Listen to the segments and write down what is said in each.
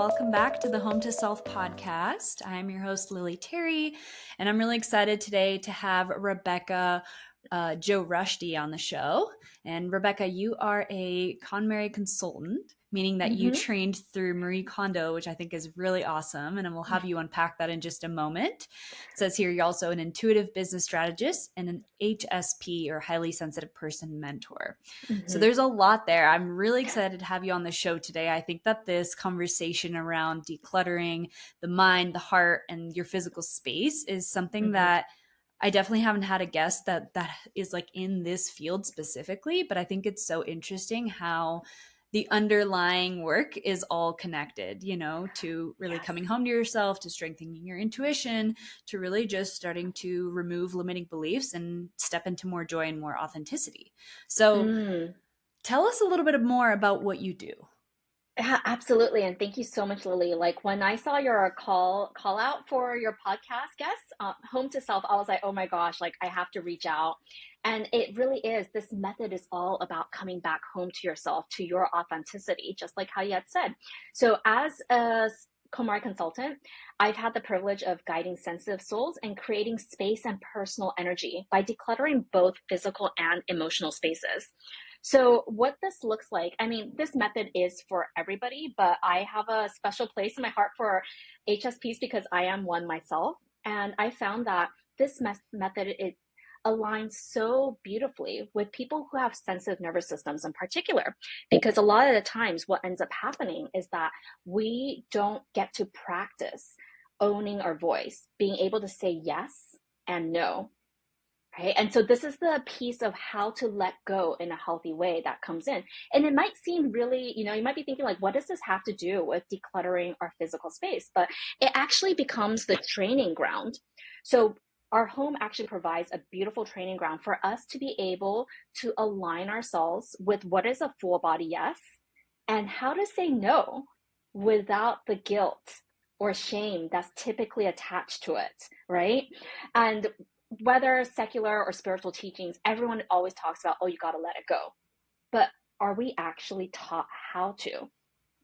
welcome back to the Home to Self podcast. I'm your host, Lily Terry, and I'm really excited today to have Rebecca Joe Rushdy on the show. And Rebecca, you are a KonMari consultant, meaning that you trained through Marie Kondo, which I think is really awesome. And we'll have you unpack that in just a moment. It says here you're also an intuitive business strategist and an HSP, or highly sensitive person mentor. So there's a lot there. I'm really excited to have you on the show today. I think that this conversation around decluttering the mind, the heart, and your physical space is something that I definitely haven't had a guest that is like in this field specifically, but I think it's so interesting how the underlying work is all connected, you know, to really coming home to yourself, to strengthening your intuition, to really just starting to remove limiting beliefs and step into more joy and more authenticity. So tell us a little bit more about what you do. Yeah, absolutely. And thank you so much, Lily. Like when I saw your call out for your podcast guests, Home to Self, I was like, oh my gosh, like I have to reach out. And it really is. This method is all about coming back home to yourself, to your authenticity, just like how you had said. So as a KonMari consultant, I've had the privilege of guiding sensitive souls and creating space and personal energy by decluttering both physical and emotional spaces. So what this looks like, I mean, this method is for everybody, but I have a special place in my heart for HSPs because I am one myself. And I found that this method, it aligns so beautifully with people who have sensitive nervous systems in particular, because a lot of the times what ends up happening is that we don't get to practice owning our voice, being able to say yes and no. Right? And so this is the piece of how to let go in a healthy way that comes in. And it might seem really, you know, you might be thinking like, what does this have to do with decluttering our physical space? But it actually becomes the training ground. So our home actually provides a beautiful training ground for us to be able to align ourselves with what is a full body yes and how to say no without the guilt or shame that's typically attached to it, right? And whether secular or spiritual teachings, everyone always talks about, oh, you got to let it go. But are we actually taught how to?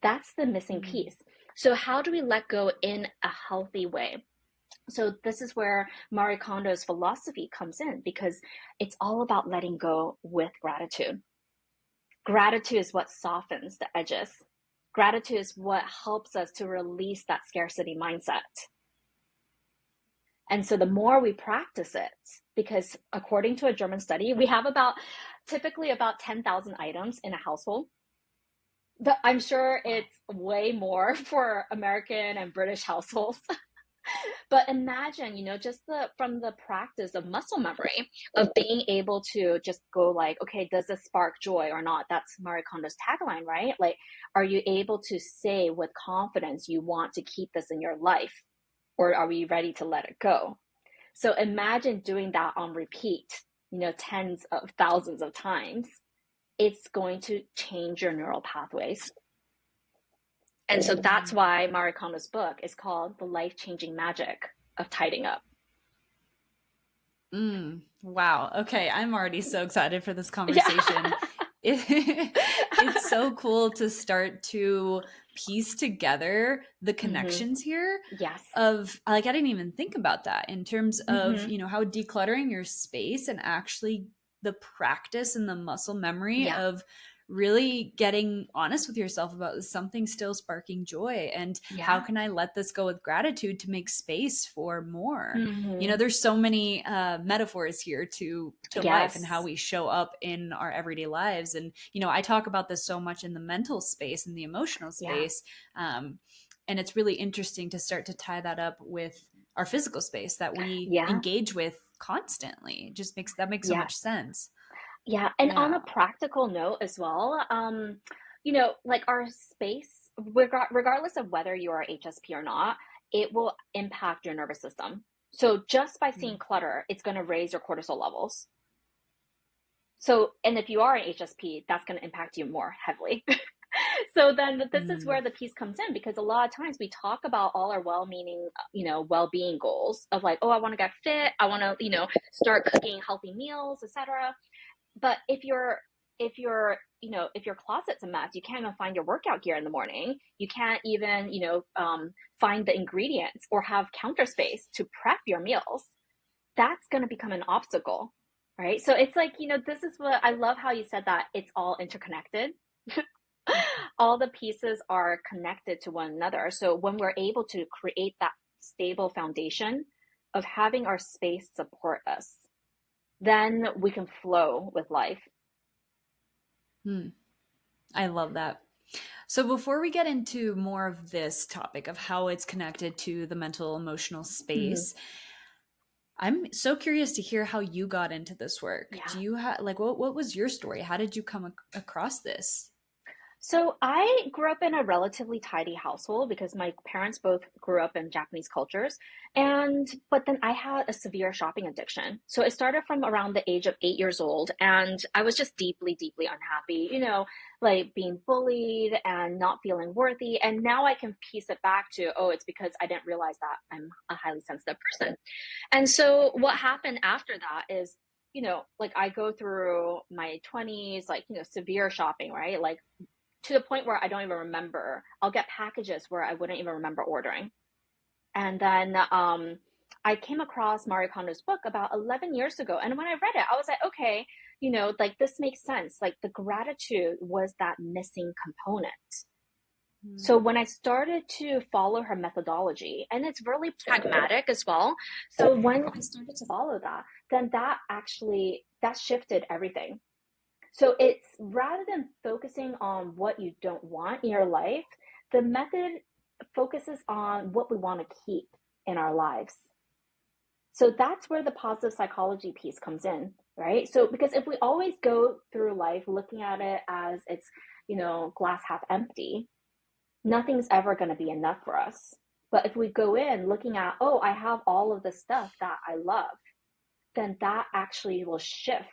That's the missing piece. So how do we let go in a healthy way? So this is where Marie Kondo's philosophy comes in, because it's all about letting go with gratitude. Gratitude is what softens the edges. Gratitude is what helps us to release that scarcity mindset. And so the more we practice it, because according to a German study, we have typically about 10,000 items in a household. But I'm sure it's way more for American and British households. But imagine, you know, just from the practice of muscle memory, of being able to just go like, okay, does this spark joy or not? That's Marie Kondo's tagline, right? Like, are you able to say with confidence you want to keep this in your life? Or are we ready to let it go? So imagine doing that on repeat, you know, tens of thousands of times. It's going to change your neural pathways. And so that's why Marie Kondo's book is called The Life-Changing Magic of Tidying Up. Wow. Okay. I'm already so excited for this conversation. It's so cool to start to piece together the connections here. Yes. Of like, I didn't even think about that in terms of, you know, how decluttering your space and actually the practice and the muscle memory of really getting honest with yourself about something still sparking joy, and how can I let this go with gratitude to make space for more. You know, there's so many metaphors here to life and how we show up in our everyday lives. And, you know, I talk about this so much in the mental space and the emotional space. And it's really interesting to start to tie that up with our physical space that we engage with constantly. It just makes so much sense. Yeah. And on a practical note as well, you know, like our space, regardless of whether you are HSP or not, it will impact your nervous system. So just by seeing clutter, it's going to raise your cortisol levels. So, and if you are an HSP, that's going to impact you more heavily. So then this is where the piece comes in, because a lot of times we talk about all our well-meaning, you know, well-being goals of like, oh, I want to get fit. I want to, you know, start cooking healthy meals, etc. But if if you're, if your closet's a mess, you can't even find your workout gear in the morning. You can't even, find the ingredients or have counter space to prep your meals. That's going to become an obstacle, right? So it's like, this is what I love how you said that it's all interconnected. All the pieces are connected to one another. So when we're able to create that stable foundation of having our space support us, then we can flow with life. I love that. So before we get into more of this topic of how it's connected to the mental emotional space, I'm so curious to hear how you got into this work. Yeah. Do you have like what was your story? How did you come across this? So I grew up in a relatively tidy household because my parents both grew up in Japanese cultures. But then I had a severe shopping addiction. So it started from around the age of 8 years old. And I was just deeply, deeply unhappy, like being bullied and not feeling worthy. And now I can piece it back to, oh, it's because I didn't realize that I'm a highly sensitive person. And so what happened after that is, like I go through my 20s, like, severe shopping, right? Like to the point where I don't even remember. I'll get packages where I wouldn't even remember ordering. And then I came across Marie Kondo's book about 11 years ago. And when I read it, I was like, okay, like this makes sense. Like the gratitude was that missing component. So when I started to follow her methodology, and it's really pragmatic as well. So when I started to follow that, then that shifted everything. So it's rather than focusing on what you don't want in your life, the method focuses on what we want to keep in our lives. So that's where the positive psychology piece comes in, right? So because if we always go through life looking at it as it's, glass half empty, nothing's ever going to be enough for us. But if we go in looking at, oh, I have all of the stuff that I love, then that actually will shift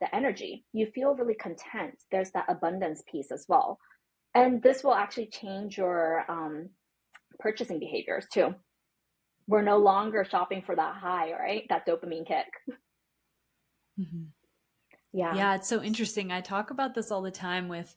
the energy. You feel really content. There's that abundance piece as well. And this will actually change your purchasing behaviors too. We're no longer shopping for that high, right? That dopamine kick. Mm-hmm. Yeah. Yeah, it's so interesting. I talk about this all the time with,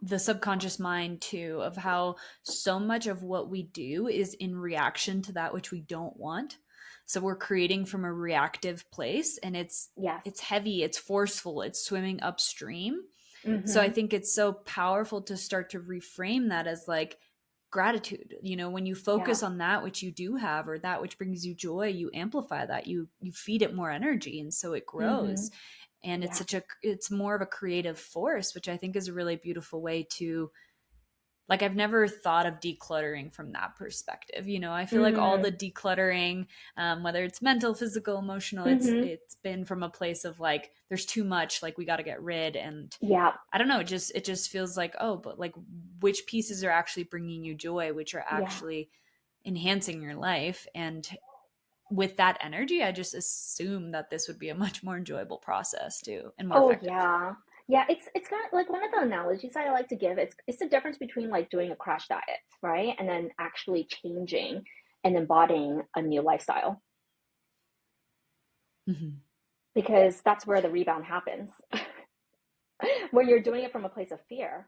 the subconscious mind too, of how so much of what we do is in reaction to that which we don't want. So we're creating from a reactive place, and it's Yes. it's heavy, it's forceful, it's swimming upstream. So I Mm-hmm. think it's so powerful to start to reframe that as like gratitude. When you focus Yeah. on that which you do have, or that which brings you joy, you amplify that, you feed it more energy, and so it Mm-hmm. grows. And Yeah. it's more of a creative force, which I think is a really beautiful way to, like, I've never thought of decluttering from that perspective. I feel like all the decluttering, whether it's mental, physical, emotional, Mm-hmm. it's been from a place of like, there's too much, like we got to get rid. And Yeah. I don't know, it just feels like, oh, but like which pieces are actually bringing you joy, which are Yeah. actually enhancing your life. And with that energy, I just assume that this would be a much more enjoyable process too, and more Oh effective. yeah. Yeah, it's kind of like one of the analogies I like to give. It's the difference between like doing a crash diet, right? And then actually changing and embodying a new lifestyle, Mm-hmm. because that's where the rebound happens. When you're doing it from a place of fear,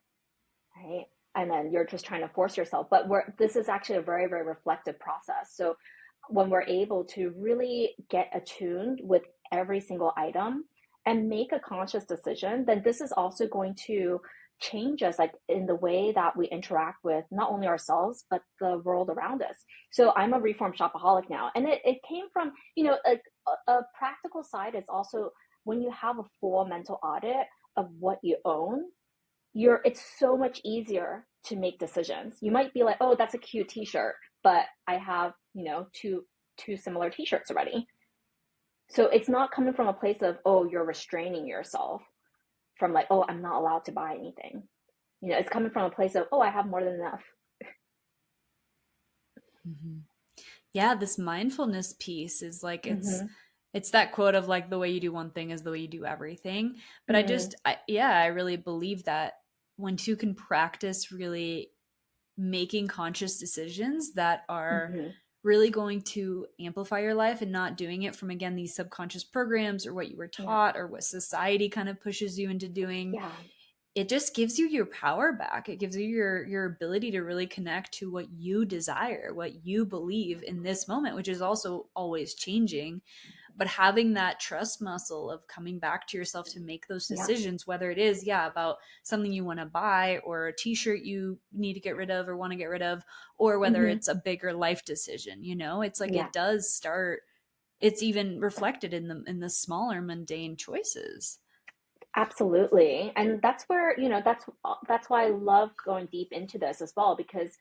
right? And then you're just trying to force yourself. But this is actually a very, very reflective process. So when we're able to really get attuned with every single item and make a conscious decision, then this is also going to change us, like in the way that we interact with not only ourselves but the world around us. So I'm a reformed shopaholic now, and it came from, like a practical side is also when you have a full mental audit of what you own, it's so much easier to make decisions. You might be like, oh, that's a cute t-shirt, but I have, two similar t-shirts already. So it's not coming from a place of, oh, you're restraining yourself from like, oh, I'm not allowed to buy anything. It's coming from a place of, oh, I have more than enough. Mm-hmm. Yeah, this mindfulness piece is like, it's Mm-hmm. it's that quote of like, the way you do one thing is the way you do everything. But Mm-hmm. I really believe that when two can practice really making conscious decisions that are Mm-hmm. really going to amplify your life and not doing it from, again, these subconscious programs or what you were Yeah. taught or what society kind of pushes you into doing, Yeah. it just gives you your power back. It gives you your ability to really connect to what you desire, what you believe in this moment, which is also always changing. But having that trust muscle of coming back to yourself to make those Yeah. decisions, whether it is, yeah, about something you want to buy or a t-shirt you need to get rid of or want to get rid of, or whether Hmm. it's a bigger life decision, it's like Yeah. it does start, it's even reflected in the smaller mundane choices. Absolutely. And that's where, that's why I love going deep into this as well, because,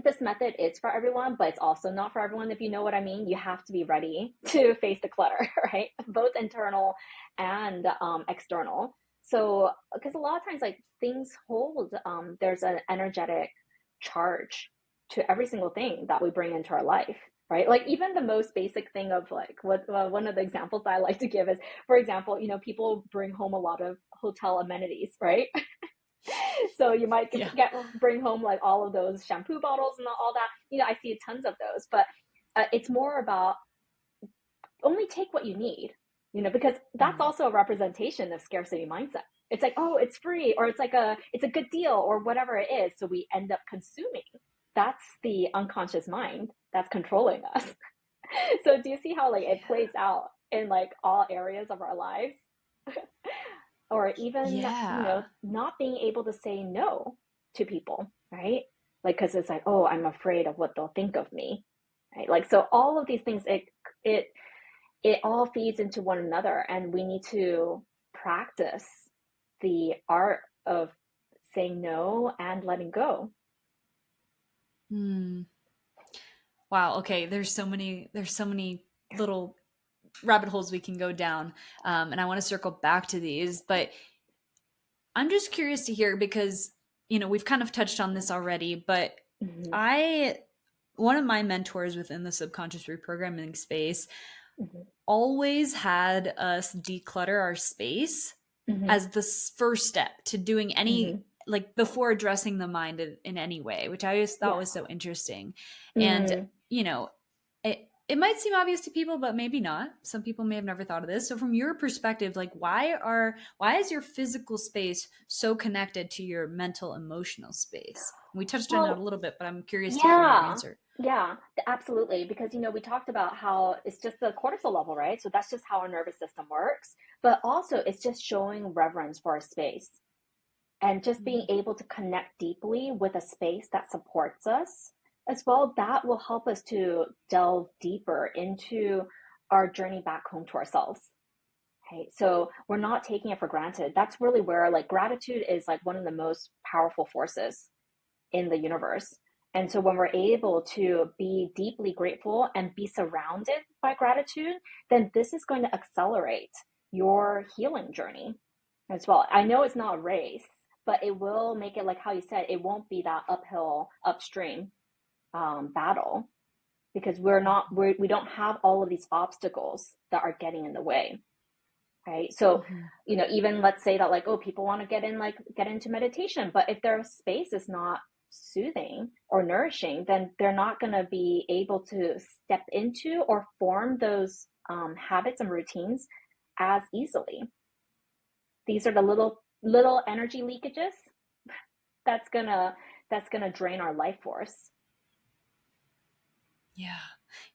this method is for everyone, but it's also not for everyone, if you know what I mean. You have to be ready to face the clutter, right? Both internal and external. So, because a lot of times, like things hold, there's an energetic charge to every single thing that we bring into our life, right? Like even the most basic thing of like what one of the examples that I like to give is, for example, people bring home a lot of hotel amenities, right? So you might Yeah. bring home like all of those shampoo bottles and all that. I see tons of those, but it's more about only take what you need, because that's Mm. also a representation of scarcity mindset. It's like, oh, it's free, or it's a good deal, or whatever it is. So we end up consuming. That's the unconscious mind that's controlling us. So do you see how like it plays out in like all areas of our lives? Or even, Yeah. not being able to say no to people, right? Like, because it's like, oh, I'm afraid of what they'll think of me, right? Like, so all of these things, it it all feeds into one another, and we need to practice the art of saying no and letting go. Hmm. Wow. Okay. There's so many little rabbit holes we can go down. And I want to circle back to these, but I'm just curious to hear because, we've kind of touched on this already, but Hmm. I, one of my mentors within the subconscious reprogramming space Hmm. always had us declutter our space Hmm. as the first step to doing any, Hmm. like before addressing the mind in any way, which I just thought was Yes. so interesting. And, Mm. you know, it might seem obvious to people, but maybe not. Some people may have never thought of this. So from your perspective, like why is your physical space so connected to your mental emotional space? We touched on it a Well, little bit, but I'm curious to hear your yeah, answer. yeah, absolutely. Because, we talked about how it's just the cortisol level, right? So that's just how our nervous system works. But also, it's just showing reverence for a space and just being Mm. able to connect deeply with a space that supports us as well. That will help us to delve deeper into our journey back home to ourselves. Okay, so we're not taking it for granted. That's really where like gratitude is like one of the most powerful forces in the universe. And so when we're able to be deeply grateful and be surrounded by gratitude, then this is going to accelerate your healing journey as well. I know it's not a race, but it will make it like how you said, it won't be that uphill, upstream battle, because we don't have all of these obstacles that are getting in the way. Right. So, Mhm. even let's say that like, oh, people want to get into meditation, but if their space is not soothing or nourishing, then they're not going to be able to step into or form those habits and routines as easily. These are the little energy leakages that's gonna that's gonna drain our life force. Yeah.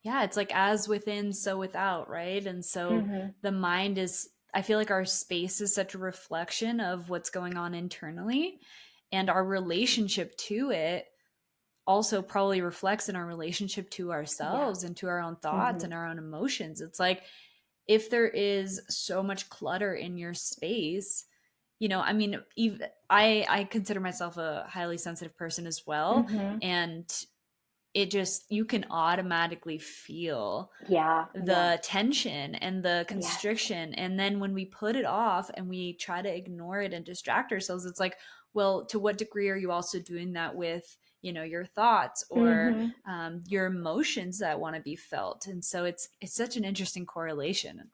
Yeah, it's like as within, so without, right? And so Mm-hmm. the mind is, I feel like our space is such a reflection of what's going on internally. And our relationship to it also probably reflects in our relationship to Yeah. ourselves and to our own thoughts Mm-hmm. and our own emotions. It's like if there is so much clutter in your space, I mean, even I consider myself a highly sensitive person as well. Mm-hmm. And it just, you can automatically feel Yeah. Yeah. the tension and the Yes. constriction. And then when we put it off and we try to ignore it and distract ourselves, it's like, well, to what degree are you also doing that with, your thoughts or Mm-hmm. your emotions that want to be felt? And so it's such an interesting correlation.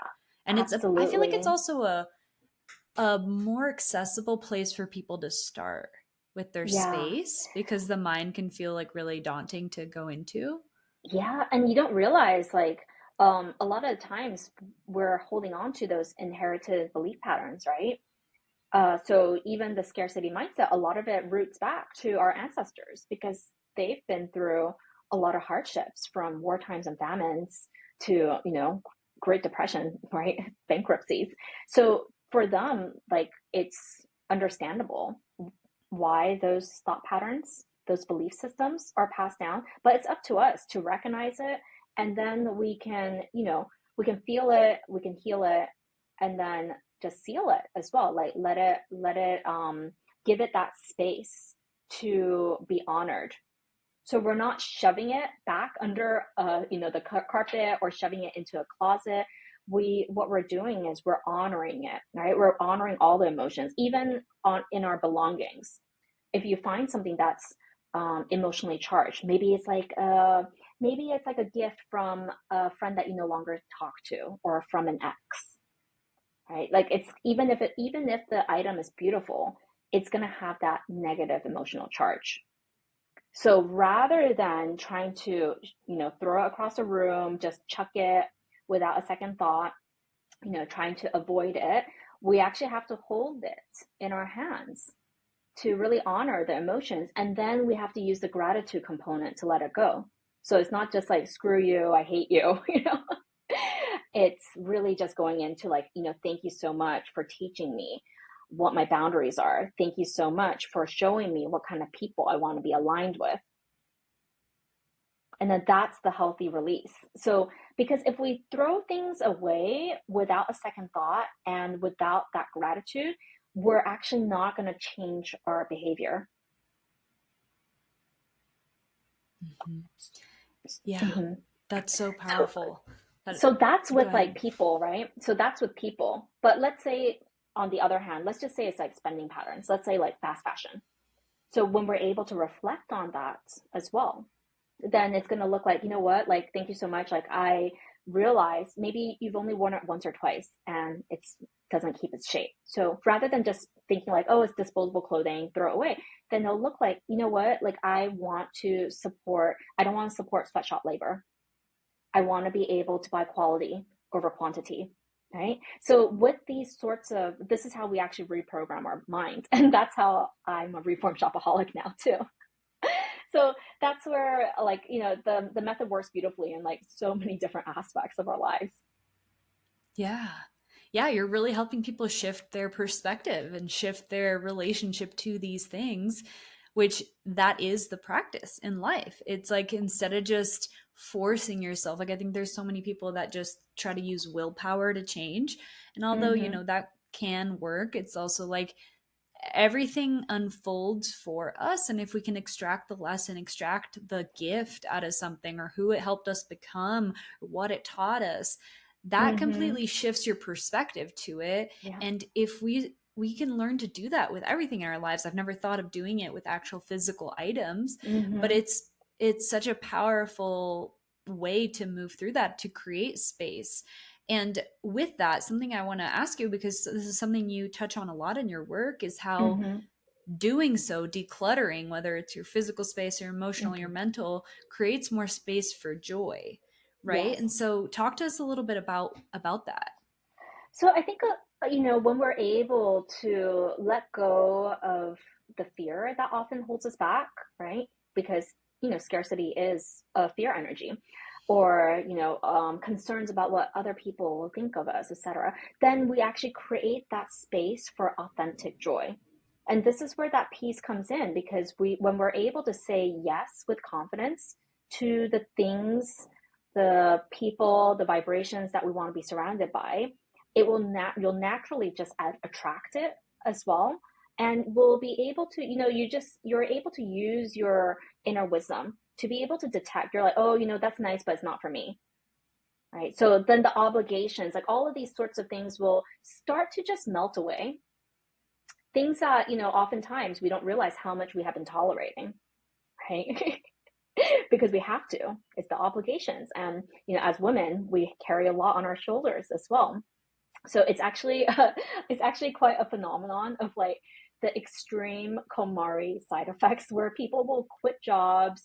And I feel like it's Absolutely. also a more accessible place for people to start with their Yeah. space because the mind can feel like really daunting to go into. Yeah, and you don't realize like a lot of the times we're holding on to those inherited belief patterns, right? So even the scarcity mindset, a lot of it roots back to our ancestors because they've been through a lot of hardships from war times and famines to, Great Depression, right? Bankruptcies. So for them, like it's understandable why those thought patterns, those belief systems are passed down, but it's up to us to recognize it and then we can feel it, we can heal it, and then just seal it as well. Like let it give it that space to be honored. So we're not shoving it back under the carpet or shoving it into a closet. What we're doing is we're honoring it, right? We're honoring all the emotions, even on in our belongings. If you find something that's emotionally charged, maybe it's like a gift from a friend that you no longer talk to, or from an ex, right? Like it's even if the item is beautiful, it's gonna have that negative emotional charge. So rather than trying to, throw it across a room, just chuck it without a second thought, trying to avoid it, we actually have to hold it in our hands to really honor the emotions. And then we have to use the gratitude component to let it go. So it's not just like, screw you, I hate you, It's really just going into like, thank you so much for teaching me what my boundaries are. Thank you so much for showing me what kind of people I want to be aligned with. And then that's the healthy release. So, because if we throw things away without a second thought and without that gratitude, we're actually not going to change our behavior. Mm-hmm. Yeah, Mm-hmm. that's so So, powerful. so that's Go with like ahead. people, right? So that's with people. But let's say, on the other hand, let's just say it's like spending patterns. Let's say like fast fashion. So when we're able to reflect on that as well, then it's going to look like, you know what, like, thank you so much. Like, I realize maybe you've only worn it once or twice and it doesn't keep its shape. So rather than just thinking like, oh, it's disposable clothing, throw it away, then they'll look like, you know what, like, I don't want to support sweatshop labor. I want to be able to buy quality over quantity. Right. So with these sorts of, this is how we actually reprogram our mind. And that's how I'm a reform shopaholic now too. So that's where, like, the method works beautifully in like so many different aspects of our lives. Yeah. Yeah, you're really helping people shift their perspective and shift their relationship to these things, which that is the practice in life. It's like instead of just forcing yourself, like I think there's so many people that just try to use willpower to change. And although, Mm-hmm. that can work, it's also like everything unfolds for us. And if we can extract the lesson, extract the gift out of something, or who it helped us become, or what it taught us, that Mm-hmm. completely shifts your perspective to it. Yeah. And if we can learn to do that with everything in our lives. I've never thought of doing it with actual physical items, but Mm-hmm. it's such a powerful way to move through that, to create space. And with that, something I want to ask you, because this is something you touch on a lot in your work, is how Mm-hmm. doing so, decluttering, whether it's your physical space, your emotional, your Mm-hmm. mental, creates more space for joy, right? Yes. And so talk to us a little bit about that. So I think, when we're able to let go of the fear that often holds us back, right? Because, scarcity is a fear energy, or, concerns about what other people will think of us, etc., then we actually create that space for authentic joy. And this is where that peace comes in, because when we're able to say yes with confidence to the things, the people, the vibrations that we want to be surrounded by, you'll naturally just attract it as well. And we'll be able to, you're able to use your inner wisdom to be able to detect. You're like, oh, that's nice, but it's not for me, right? So then the obligations, like all of these sorts of things, will start to just melt away. Things that, oftentimes we don't realize how much we have been tolerating, right? Because we have to. It's the obligations. And, as women, we carry a lot on our shoulders as well. So it's actually it's actually quite a phenomenon of like the extreme KonMari side effects, where people will quit jobs,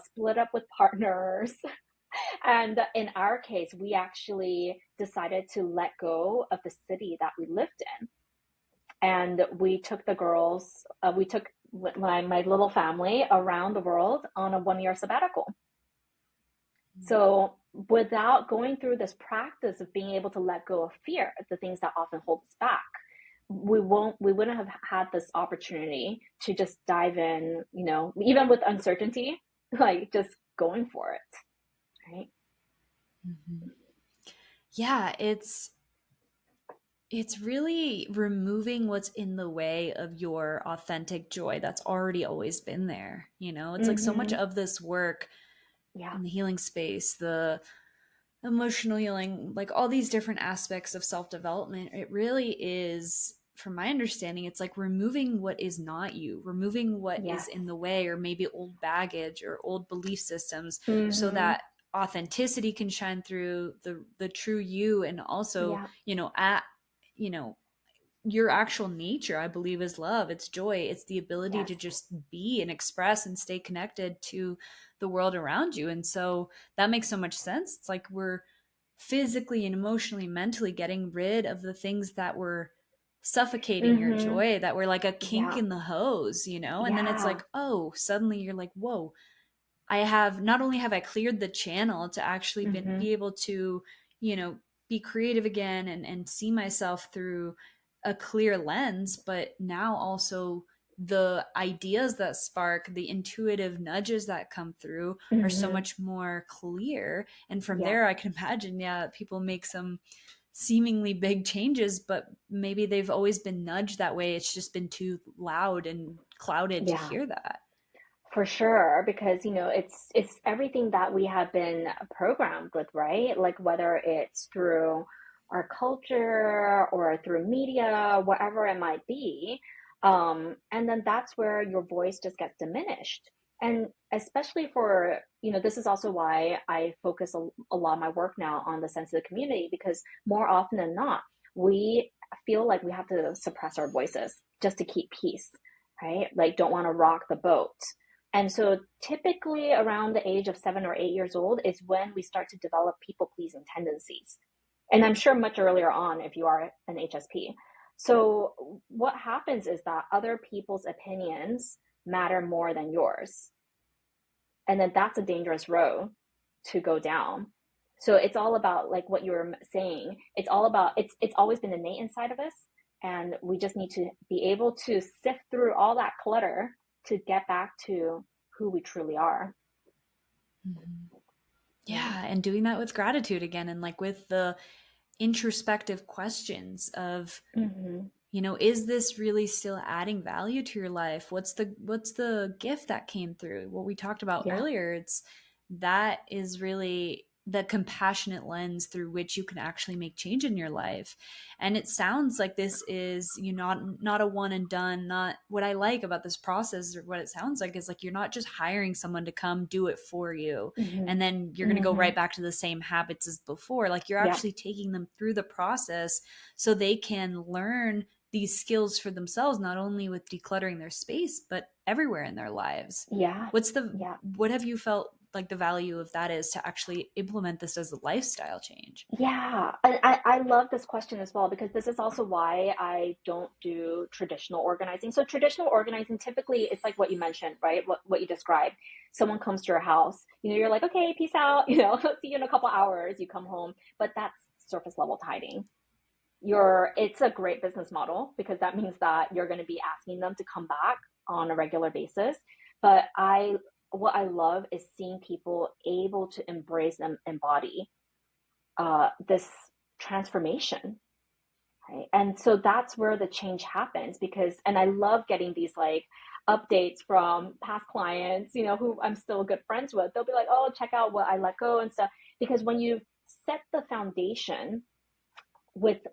split up with partners. And in our case, we actually decided to let go of the city that we lived in. And we took the girls, we took my little family around the world on a 1 year sabbatical. So without going through this practice of being able to let go of fear, the things that often hold us back, we wouldn't have had this opportunity to just dive in, even with uncertainty, like just going for it, right? Mm-hmm. Yeah, it's really removing what's in the way of your authentic joy that's already always been there. It's like so much Mm-hmm. of this work Yeah. in the healing space, the emotional healing, like all these different aspects of self-development, it really is, from my understanding, it's like removing what is not you, removing what is Yes. in the way, or maybe old baggage or old belief systems, so Mm-hmm. that authenticity can shine through the true you. And also, Yeah. at you know your actual nature, I believe, is love. It's joy. It's the ability Yes. to just be and express and stay connected to the world around you. And so that makes so much sense. It's like we're physically and emotionally, mentally getting rid of the things that were suffocating your Mm-hmm. joy, that were like a kink Yeah. in the hose. And then it's Yeah. like, oh, suddenly you're like, whoa, I have not only have I cleared the channel to actually Mm-hmm. be able to, you know, be creative again and see myself through a clear lens, but now also the ideas that spark, the intuitive nudges that come through are so Mm-hmm. much more clear. And from Yeah. there, I can imagine, yeah, people make some seemingly big changes, but maybe they've always been nudged that way. It's just been too loud and clouded to Yeah. hear that. For sure, because it's everything that we have been programmed with, right? Like whether it's through our culture or through media, whatever it might be. And then that's where your voice just gets diminished. And especially for, this is also why I focus a lot of my work now on the sensitive community, because more often than not, we feel like we have to suppress our voices just to keep peace, right? Like don't want to rock the boat. And so typically around the age of 7 or 8 years old is when we start to develop people pleasing tendencies. And I'm sure much earlier on if you are an HSP. So what happens is that other people's opinions matter more than yours. And then that's a dangerous road to go down. So it's all about, like what you were saying, it's all about, it's always been innate inside of us. And we just need to be able to sift through all that clutter to get back to who we truly are. Mm-hmm. Yeah. Yeah, and doing that with gratitude again, and like with the introspective questions of, Mm-hmm. is this really still adding value to your life? What's the gift that came through? What we talked about Yeah. earlier, it's that is really the compassionate lens through which you can actually make change in your life. And it sounds like this is not a one and done. Not what I like about this process, or what it sounds like is like you're not just hiring someone to come do it for you Mm-hmm. and then you're going to go Mm-hmm. right back to the same habits as before. Like you're Yeah. actually taking them through the process so they can learn these skills for themselves, not only with decluttering their space, but everywhere in their lives. Yeah. Yeah. What have you felt like the value of that is to actually implement this as a lifestyle change? Yeah, and I love this question as well, because this is also why I don't do traditional organizing. So traditional organizing, typically it's like what you mentioned, right? What you described. Someone comes to your house, you're like, okay, peace out, see you in a couple hours, you come home, but that's surface level tidying. It's a great business model because that means that you're going to be asking them to come back on a regular basis. But what I love is seeing people able to embrace and embody this transformation, right? And so that's where the change happens, and I love getting these like updates from past clients, who I'm still good friends with. They'll be like, oh, check out what I let go and stuff. Because when you set the foundation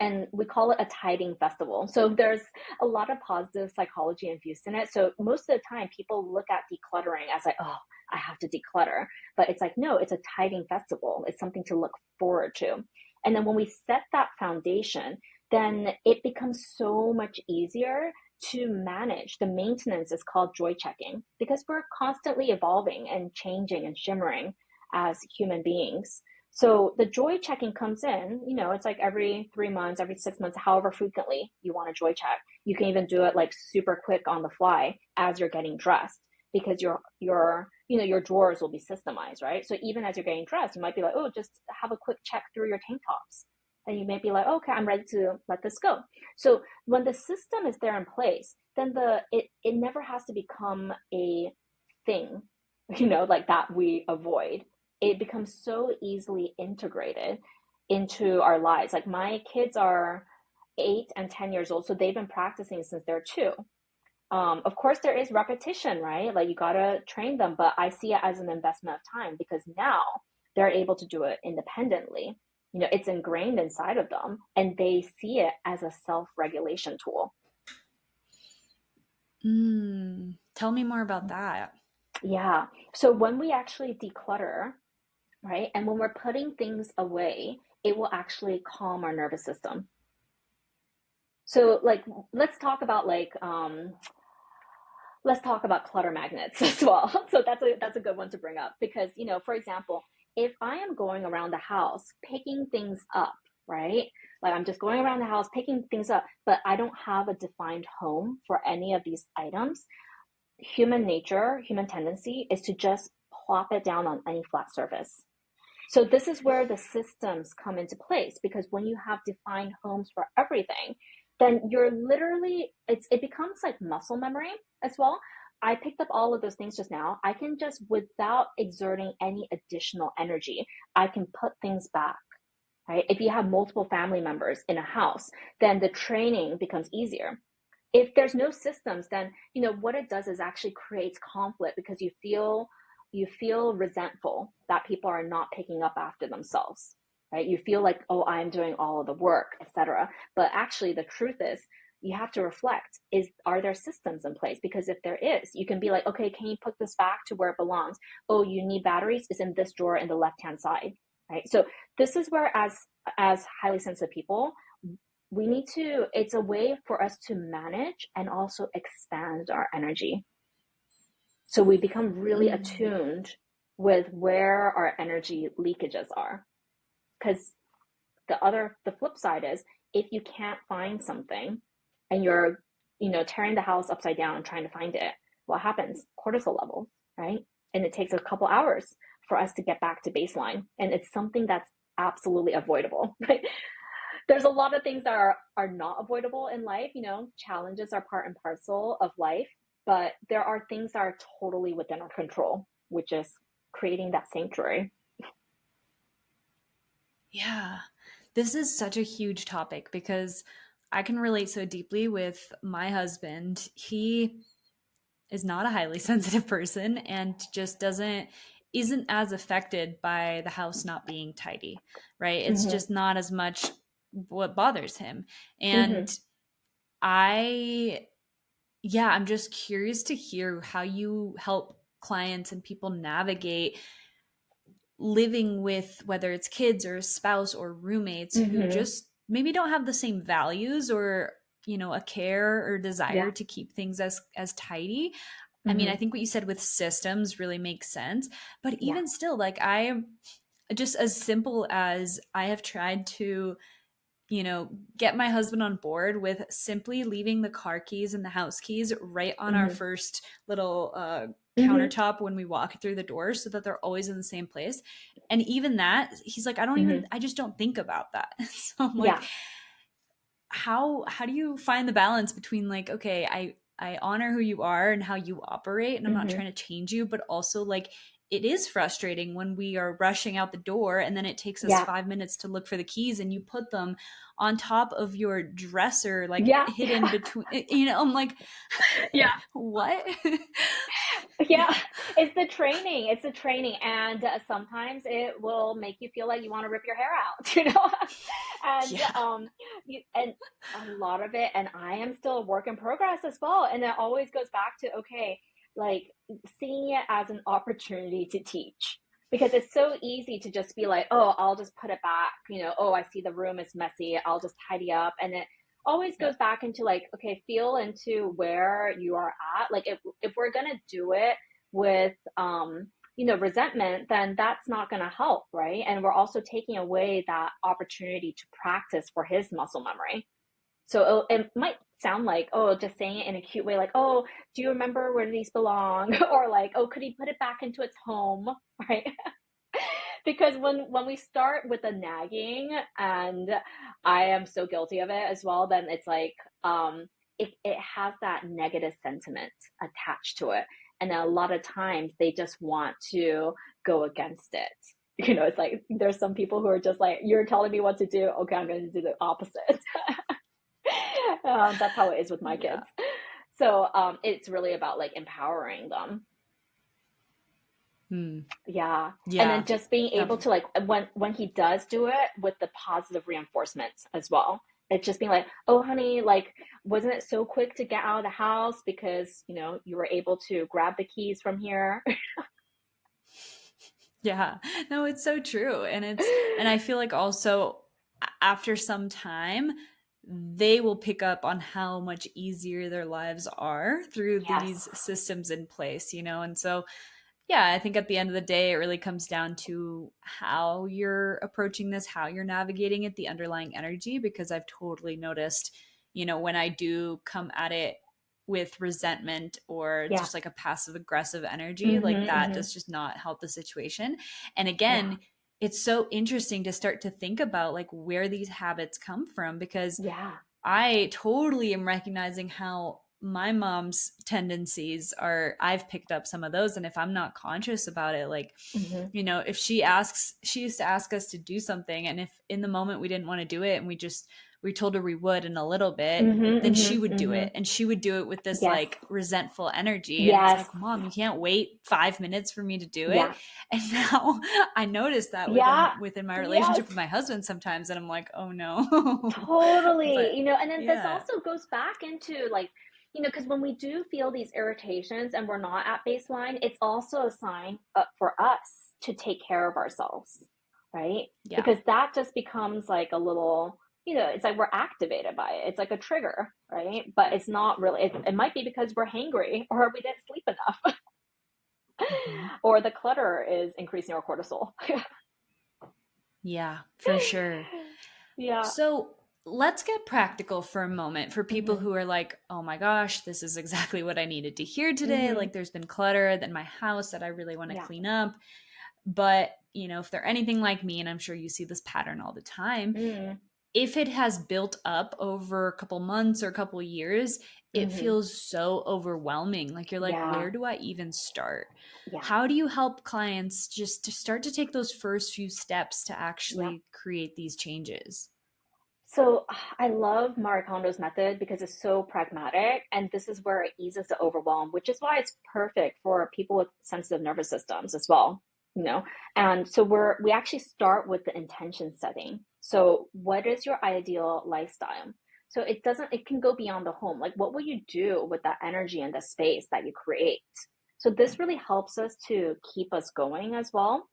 and we call it a tidying festival. So there's a lot of positive psychology infused in it. So most of the time people look at decluttering as like, oh, I have to declutter. But it's like, no, it's a tidying festival. It's something to look forward to. And then when we set that foundation, then it becomes so much easier to manage the maintenance is called joy checking, because we're constantly evolving and changing and shimmering as human beings. So the joy checking comes in, it's like every 3 months, every 6 months, however frequently you want to joy check. You can even do it like super quick on the fly as you're getting dressed, because your drawers will be systemized, right? So even as you're getting dressed, you might be like, oh, just have a quick check through your tank tops. And you may be like, okay, I'm ready to let this go. So when the system is there in place, then it never has to become a thing, like that we avoid. It becomes so easily integrated into our lives. Like my kids are 8 and 10 years old, so they've been practicing since they're 2. Of course, there is repetition, right? Like you gotta train them, but I see it as an investment of time, because now they're able to do it independently. It's ingrained inside of them, and they see it as a self-regulation tool. Tell me more about that. Yeah. So when we actually declutter, right, and when we're putting things away, it will actually calm our nervous system. So like, let's talk about clutter magnets as well. So that's a good one to bring up, because, for example, if I am going around the house picking things up, right? Like I'm just going around the house picking things up, but I don't have a defined home for any of these items. Human nature, human tendency is to just plop it down on any flat surface. So this is where the systems come into place, because when you have defined homes for everything, then you're literally, it becomes like muscle memory as well. I picked up all of those things just now. I can just, without exerting any additional energy, I can put things back, right? If you have multiple family members in a house, then the training becomes easier. If there's no systems, then, what it does is actually creates conflict, because you feel resentful that people are not picking up after themselves, right? You feel like, oh, I'm doing all of the work, etc. But actually, the truth is, you have to reflect, are there systems in place? Because if there is, you can be like, okay, can you put this back to where it belongs? Oh, you need batteries? It's in this drawer in the left-hand side, right? So this is where, as highly sensitive people, it's a way for us to manage and also expand our energy. So we become really attuned with where our energy leakages are. Because the flip side is, if you can't find something and you're, tearing the house upside down and trying to find it, what happens? Cortisol levels, right? And it takes a couple hours for us to get back to baseline. And it's something that's absolutely avoidable, right? There's a lot of things that are not avoidable in life. Challenges are part and parcel of life, but there are things that are totally within our control, which is creating that sanctuary. Yeah, this is such a huge topic, because I can relate so deeply with my husband. He is not a highly sensitive person and just isn't as affected by the house not being tidy, right? It's just not as much what bothers him. And I'm just curious to hear how you help clients and people navigate living with, whether it's kids or a spouse or roommates who just maybe don't have the same values or, a care or desire to keep things as tidy. I mean, I think what you said with systems really makes sense, but even still, like, I just, as simple as I have tried to, get my husband on board with simply leaving the car keys and the house keys right on our first little countertop when we walk through the door, so that they're always in the same place. And even that, he's like, I just don't think about that. So I'm like, how do you find the balance between, like, okay, I honor who you are and how you operate, and I'm not trying to change you, but also, like, it is frustrating when we are rushing out the door and then it takes us 5 minutes to look for the keys, and you put them on top of your dresser, like hidden between, I'm like, what? It's the training. It's the training. And sometimes it will make you feel like you want to rip your hair out, and and a lot of it, and I am still a work in progress as well. And it always goes back to, okay, like, seeing it as an opportunity to teach, because it's so easy to just be like, oh, I'll just put it back. Oh, I see the room is messy, I'll just tidy up. And always Yeah. goes back into like, okay, feel into where you are at. Like if we're gonna do it with resentment, then that's not gonna help, right? And we're also taking away that opportunity to practice for his muscle memory. So it might sound like, oh, just saying it in a cute way, like, oh, do you remember where these belong? Or like, oh, could he put it back into its home? Right? Because when we start with the nagging, and I am so guilty of it as well, then it's like it has that negative sentiment attached to it. And then a lot of times they just want to go against it. It's like there's some people who are just like, you're telling me what to do. Okay, I'm going to do the opposite. That's how it is with my Yeah. kids. So it's really about like empowering them. Hmm. Yeah. And Yeah. then just being That, able to like when he does do it with the positive reinforcements as well. It's just being like, oh honey, like wasn't it so quick to get out of the house because, you were able to grab the keys from here? yeah. No, it's so true. And I feel like also after some time, they will pick up on how much easier their lives are through Yes. these systems in place, And so, yeah, I think at the end of the day, it really comes down to how you're approaching this, how you're navigating it, the underlying energy, because I've totally noticed, when I do come at it with resentment or Yeah. just like a passive aggressive energy, Mm-hmm, like that mm-hmm. does just not help the situation. And Yeah. again, it's so interesting to start to think about like where these habits come from, because Yeah. I totally am recognizing how my mom's tendencies are. I've picked up some of those. And if I'm not conscious about it, like, Mm-hmm. if she used to ask us to do something. And if in the moment we didn't want to do it and we told her we would in a little bit, Mm-hmm, then she mm-hmm, would do mm-hmm. it. And she would do it with this Yes. like resentful energy. And it's Yes. like, Mom, you can't wait 5 minutes for me to do it. Yeah. And now I notice that Yeah. within my Yes. relationship with my husband sometimes. And I'm like, oh no. Totally. But And then this yeah. also goes back into like, because when we do feel these irritations and we're not at baseline, it's also a sign for us to take care of ourselves, right? Yeah. Because that just becomes like a little, it's like we're activated by it. It's like a trigger, right? But it's not really, it might be because we're hangry or we didn't sleep enough Mhm. or the clutter is increasing our cortisol. Yeah, for sure. Yeah. So let's get practical for a moment for people Hmm. who are like, oh my gosh, this is exactly what I needed to hear today. Hmm. Like, there's been clutter in my house that I really want to Yeah. clean up. But, if they're anything like me, and I'm sure you see this pattern all the time, Mm. if it has built up over a couple months or a couple years, it Hmm. feels so overwhelming. Like you're like, Yeah. where do I even start? Yeah. How do you help clients just to start to take those first few steps to Yeah. actually create these changes? So I love Marie Kondo's method because it's so pragmatic, and this is where it eases the overwhelm, which is why it's perfect for people with sensitive nervous systems as well. You know, and so we actually start with the intention setting. So what is your ideal lifestyle? So it can go beyond the home. Like what will you do with that energy and the space that you create? So this really helps us to keep us going as well.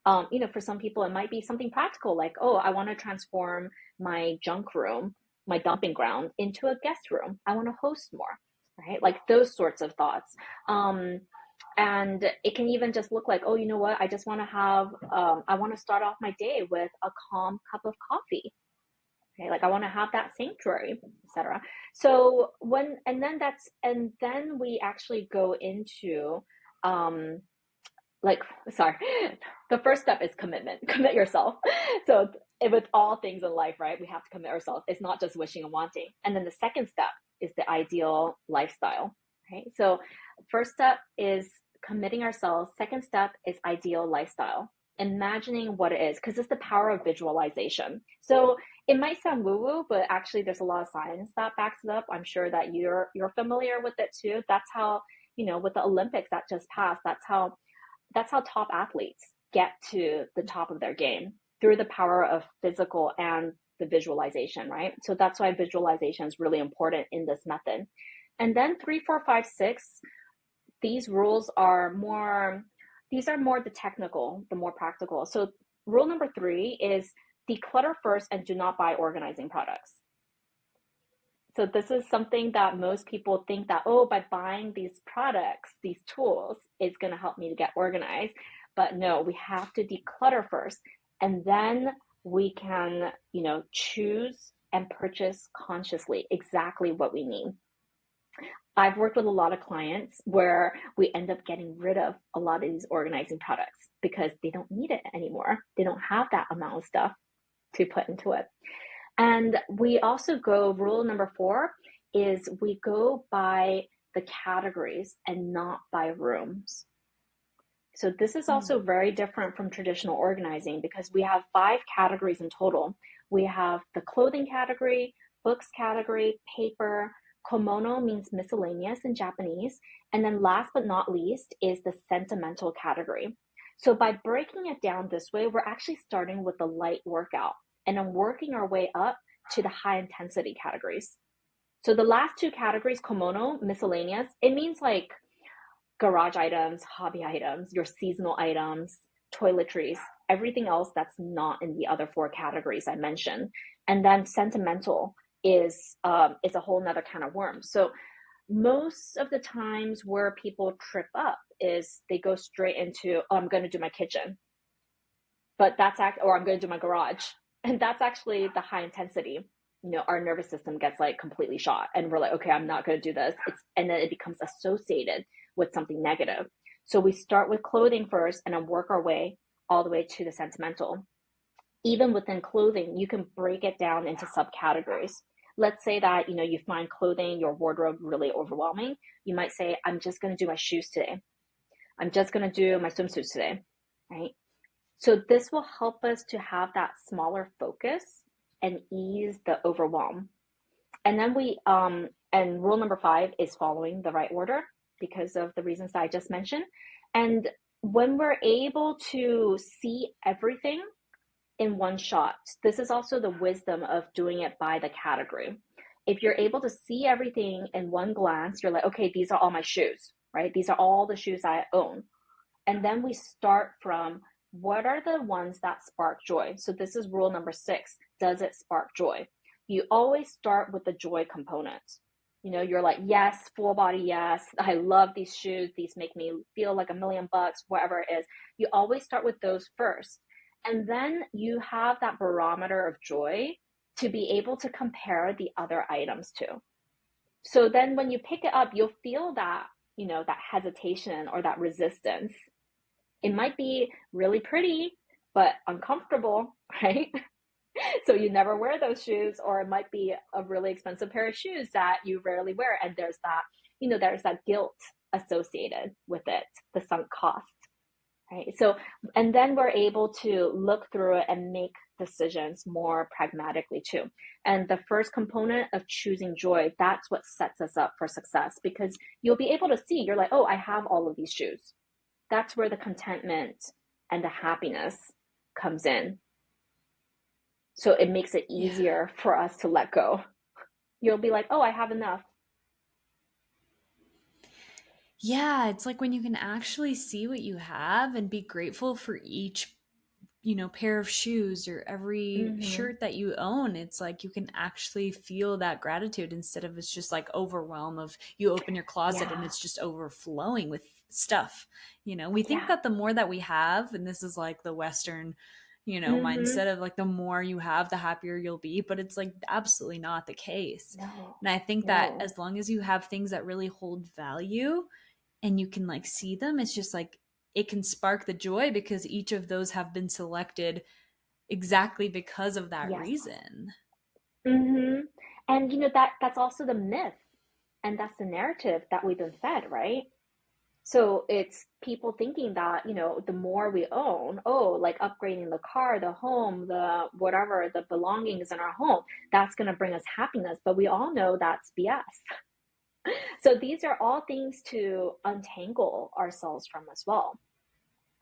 For some people, it might be something practical like, oh, I want to transform my junk room, my dumping ground, into a guest room. I want to host more, right? Like those sorts of thoughts. Um, and it can even just look like, oh, you know what? I just want to I want to start off my day with a calm cup of coffee. Okay, like I want to have that sanctuary, etc. So and then we actually go into um, like sorry the first step is commitment. Commit yourself. So with all things in life, right, we have to commit ourselves. It's not just wishing and wanting. And then the second step is the ideal lifestyle, right? So first step is committing ourselves. Second step is ideal lifestyle, imagining what it is, because it's the power of visualization. So it might sound woo woo, but actually there's a lot of science that backs it up. I'm sure that you're familiar with it too. That's how, with the Olympics that just passed, that's how top athletes get to the top of their game, through the power of physical and the visualization, right? So that's why visualization is really important in this method. And then 3, 4, 5, 6, these rules are more, these are more the technical, the more practical. So rule number 3 is declutter first and do not buy organizing products. So this is something that most people think that, oh, by buying these products, these tools, it's going to help me to get organized. But no, we have to declutter first. And then we can, choose and purchase consciously exactly what we need. I've worked with a lot of clients where we end up getting rid of a lot of these organizing products because they don't need it anymore. They don't have that amount of stuff to put into it. And we also go, rule number 4 is we go by the categories and not by rooms. So this is also very different from traditional organizing because we have 5 categories in total. We have the clothing category, books category, paper, komono means miscellaneous in Japanese, and then last but not least is the sentimental category. So by breaking it down this way, we're actually starting with the light workout and then working our way up to the high intensity categories. So the last 2 categories, komono, miscellaneous, it means like garage items, hobby items, your seasonal items, toiletries, everything else that's not in the other 4 categories I mentioned. And then sentimental is a whole nother kind of worm. So most of the times where people trip up is they go straight into, oh, I'm going to do my kitchen, but or I'm going to do my garage. And that's actually the high intensity. Our nervous system gets like completely shot and we're like, okay, I'm not going to do this. And then it becomes associated with something negative. So we start with clothing first and then work our way all the way to the sentimental. Even within clothing, you can break it down into subcategories. Let's say that, you find clothing, your wardrobe really overwhelming. You might say, I'm just going to do my shoes today. I'm just going to do my swimsuits today, right? So this will help us to have that smaller focus and ease the overwhelm. And then and rule number 5 is following the right order because of the reasons that I just mentioned. And when we're able to see everything in one shot, this is also the wisdom of doing it by the category. If you're able to see everything in one glance, you're like, okay, these are all my shoes, right? These are all the shoes I own. And then we start from what are the ones that spark joy? So this is rule number 6. Does it spark joy? You always start with the joy component. You're like, yes, full body, yes. I love these shoes. These make me feel like $1,000,000, whatever it is. You always start with those first. And then you have that barometer of joy to be able to compare the other items to. So then when you pick it up, you'll feel that, that hesitation or that resistance. It might be really pretty, but uncomfortable, right? So you never wear those shoes, or it might be a really expensive pair of shoes that you rarely wear. And there's that guilt associated with it, the sunk cost, right? So, and then we're able to look through it and make decisions more pragmatically too. And the first component of choosing joy, that's what sets us up for success, because you'll be able to see, you're like, oh, I have all of these shoes. That's where the contentment and the happiness comes in. So it makes it easier for us to let go. You'll be like, oh, I have enough. Yeah, it's like when you can actually see what you have and be grateful for each pair of shoes or every shirt that you own. It's like you can actually feel that gratitude instead of it's just like overwhelm of you open your closet and it's just overflowing with stuff. We think that the more that we have, and this is like the Western mindset of like the more you have, the happier you'll be. But it's like absolutely not the case. No, and I think that as long as you have things that really hold value and you can like see them, it's just like it can spark the joy because each of those have been selected exactly because of that reason. And that's also the myth, and that's the narrative that we've been fed, right? So it's people thinking that, the more we own, like upgrading the car, the home, the whatever, the belongings in our home, that's going to bring us happiness. But we all know that's BS. So these are all things to untangle ourselves from as well,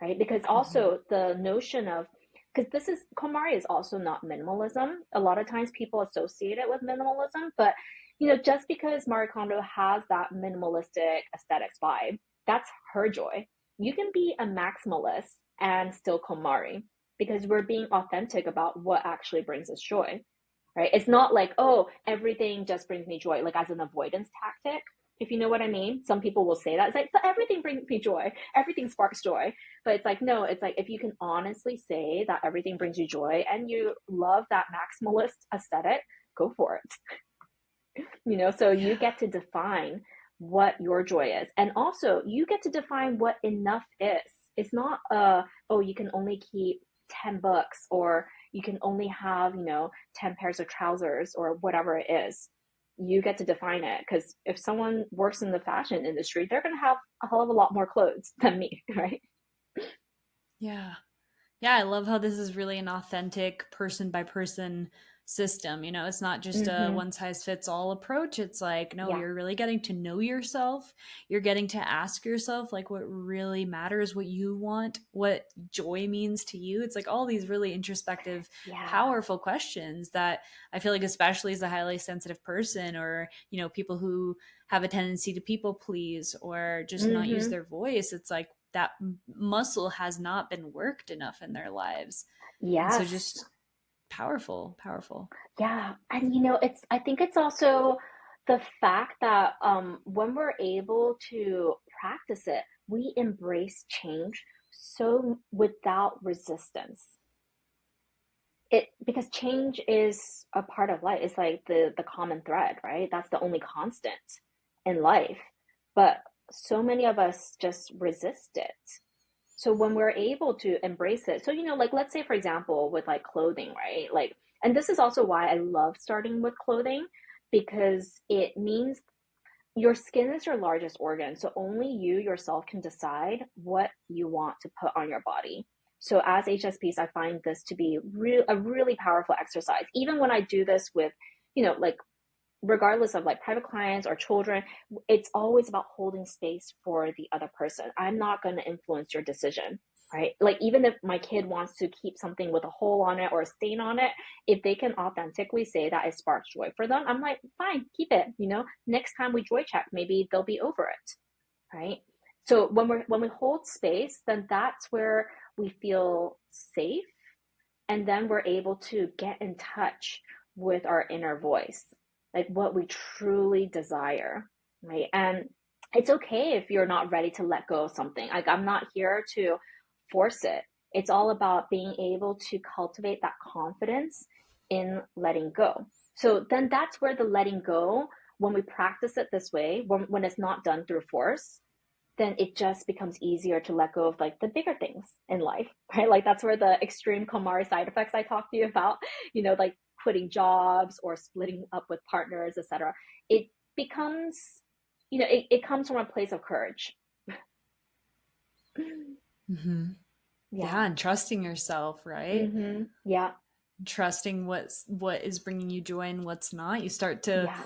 right? Because also the notion of, because KonMari is also not minimalism. A lot of times people associate it with minimalism, but just because Marie Kondo has that minimalistic aesthetics vibe, that's her joy. You can be a maximalist and still KonMari because we're being authentic about what actually brings us joy. right? It's not like, oh, everything just brings me joy, like as an avoidance tactic, if you know what I mean. Some people will say that. It's like, but everything brings me joy. Everything sparks joy. But it's like, no, it's like if you can honestly say that everything brings you joy and you love that maximalist aesthetic, go for it. So you Yeah. get to define what your joy is. And also you get to define what enough is. It's not oh, you can only keep 10 books, or you can only have 10 pairs of trousers, or whatever it is. You get to define it, because if someone works in the fashion industry, they're going to have a hell of a lot more clothes than me, right? Yeah. Yeah, I love how this is really an authentic person by person system. It's not just a Mm-hmm. one size fits all approach. It's like, no, Yeah. you're really getting to know yourself. You're getting to ask yourself, like, what really matters, what you want, what joy means to you. It's like all these really introspective, Yeah. powerful questions that I feel like, especially as a highly sensitive person, or, people who have a tendency to people please or just not use Mm-hmm. their voice, it's like, that muscle has not been worked enough in their lives. And so Yes. just powerful, powerful. Yeah. And I think it's also the fact that when we're able to practice it, we embrace change so without resistance. It Because change is a part of life. It's like the common thread, right? That's the only constant in life. But so many of us just resist it. So when we're able to embrace it, so like let's say for example with like clothing, right? Like, and this is also why I love starting with clothing, because it means your skin is your largest organ, so only you yourself can decide what you want to put on your body. So as HSPs, I find this to be a really powerful exercise. Even when I do this with, like regardless of like private clients or children, it's always about holding space for the other person. I'm not going to influence your decision, right? Like even if my kid wants to keep something with a hole on it or a stain on it, if they can authentically say that it sparks joy for them, I'm like, fine, keep it. Next time we joy check, maybe they'll be over it, right? So when we hold space, then that's where we feel safe, and then we're able to get in touch with our inner voice, like what we truly desire, right? And it's okay if you're not ready to let go of something. Like I'm not here to force it. It's all about being able to cultivate that confidence in letting go. So then that's where the letting go, when we practice it this way, when it's not done through force, then it just becomes easier to let go of like the bigger things in life, right? Like that's where the extreme KonMari side effects I talked to you about, like quitting jobs or splitting up with partners, etc. It becomes, it comes from a place of courage. Mm-hmm. Yeah. Yeah, and trusting yourself, right? Mm-hmm. Yeah. Trusting what is bringing you joy and what's not. You start to Yeah.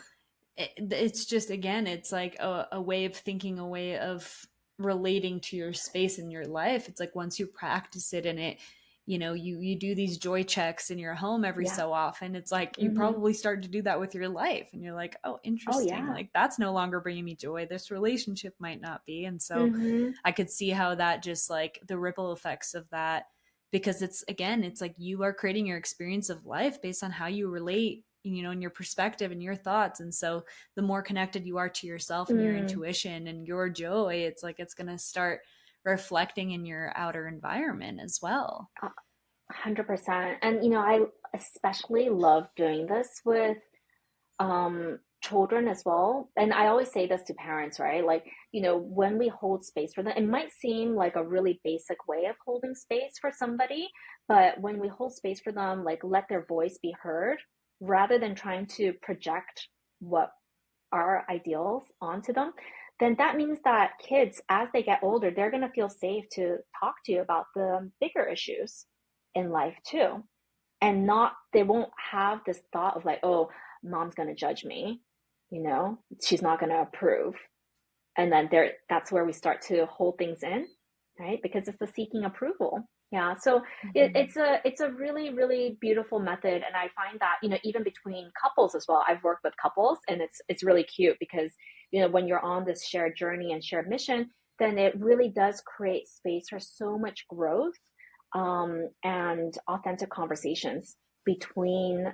it's just, again, it's like a way of thinking, a way of relating to your space in your life. It's like once you practice it, and you do these joy checks in your home every Yeah. so often, it's like you Mm-hmm. probably start to do that with your life, and you're like, oh, Oh interesting, yeah. like that's no longer bringing me joy, this relationship might not be. And so Mm-hmm. I could see how that, just like the ripple effects of that, because it's, again, it's like you are creating your experience of life based on how you relate, and your perspective and your thoughts. And so the more connected you are to yourself and your Mm. intuition and your joy, it's like it's going to start reflecting in your outer environment as well. 100%. And I especially love doing this with children as well. And I always say this to parents, right? Like, when we hold space for them, it might seem like a really basic way of holding space for somebody, but when we hold space for them, like let their voice be heard rather than trying to project what our ideals onto them, then that means that kids, as they get older, they're going to feel safe to talk to you about the bigger issues in life too. And not, they won't have this thought of like, oh, mom's going to judge me, she's not going to approve. And then that's where we start to hold things in, right? Because it's the seeking approval. Yeah. So Mm-hmm. it's a really, really beautiful method. And I find that, even between couples as well, I've worked with couples, and it's really cute because, when you're on this shared journey and shared mission, then it really does create space for so much growth, and authentic conversations between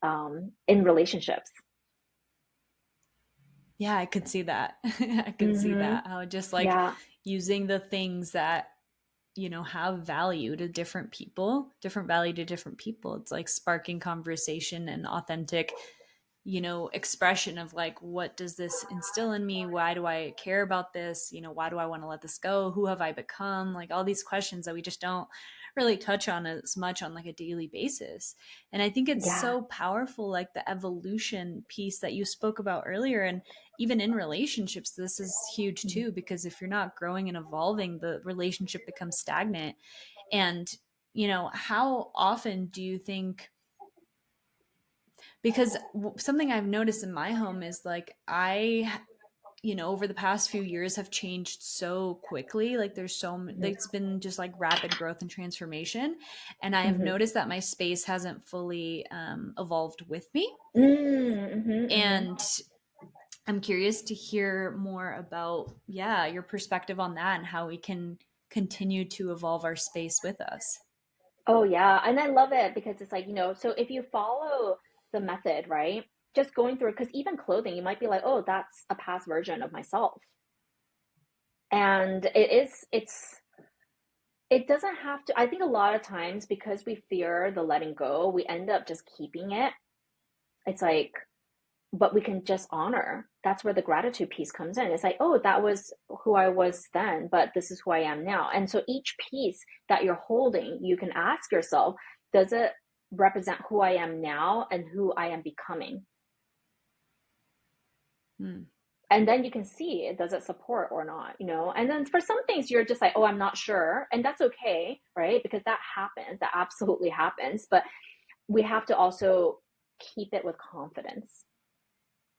in relationships. Yeah, I could see that. I could see Mm-hmm. that. How just like Yeah. using the things that, have value to different people, different value to different people. It's like sparking conversation and authentic, expression of like, what does this instill in me? Why do I care about this? Why do I want to let this go? Who have I become? Like all these questions that we just don't really touch on as much on like a daily basis. And I think it's Yeah. so powerful, like the evolution piece that you spoke about earlier. And even in relationships, this is huge too, because if you're not growing and evolving, the relationship becomes stagnant. And, how often do you think, because something I've noticed in my home is like over the past few years have changed so quickly. Like there's Mm-hmm. it's been just like rapid growth and transformation. And I have Mm-hmm. noticed that my space hasn't fully evolved with me. Mm-hmm. Mm-hmm. And I'm curious to hear more about, yeah, your perspective on that and how we can continue to evolve our space with us. Oh yeah, and I love it because it's like, so if you follow the method, right? Just going through, because even clothing, you might be like, oh, that's a past version of myself. And it doesn't have to, I think a lot of times because we fear the letting go, we end up just keeping it. It's like, but we can just honor. That's where the gratitude piece comes in. It's like, oh, that was who I was then, but this is who I am now. And so each piece that you're holding, you can ask yourself, does it represent who I am now and who I am becoming? Hmm. And then you can see, does it support or not, And then for some things, you're just like, oh, I'm not sure. And that's okay, right? Because that happens, that absolutely happens. But we have to also keep it with confidence.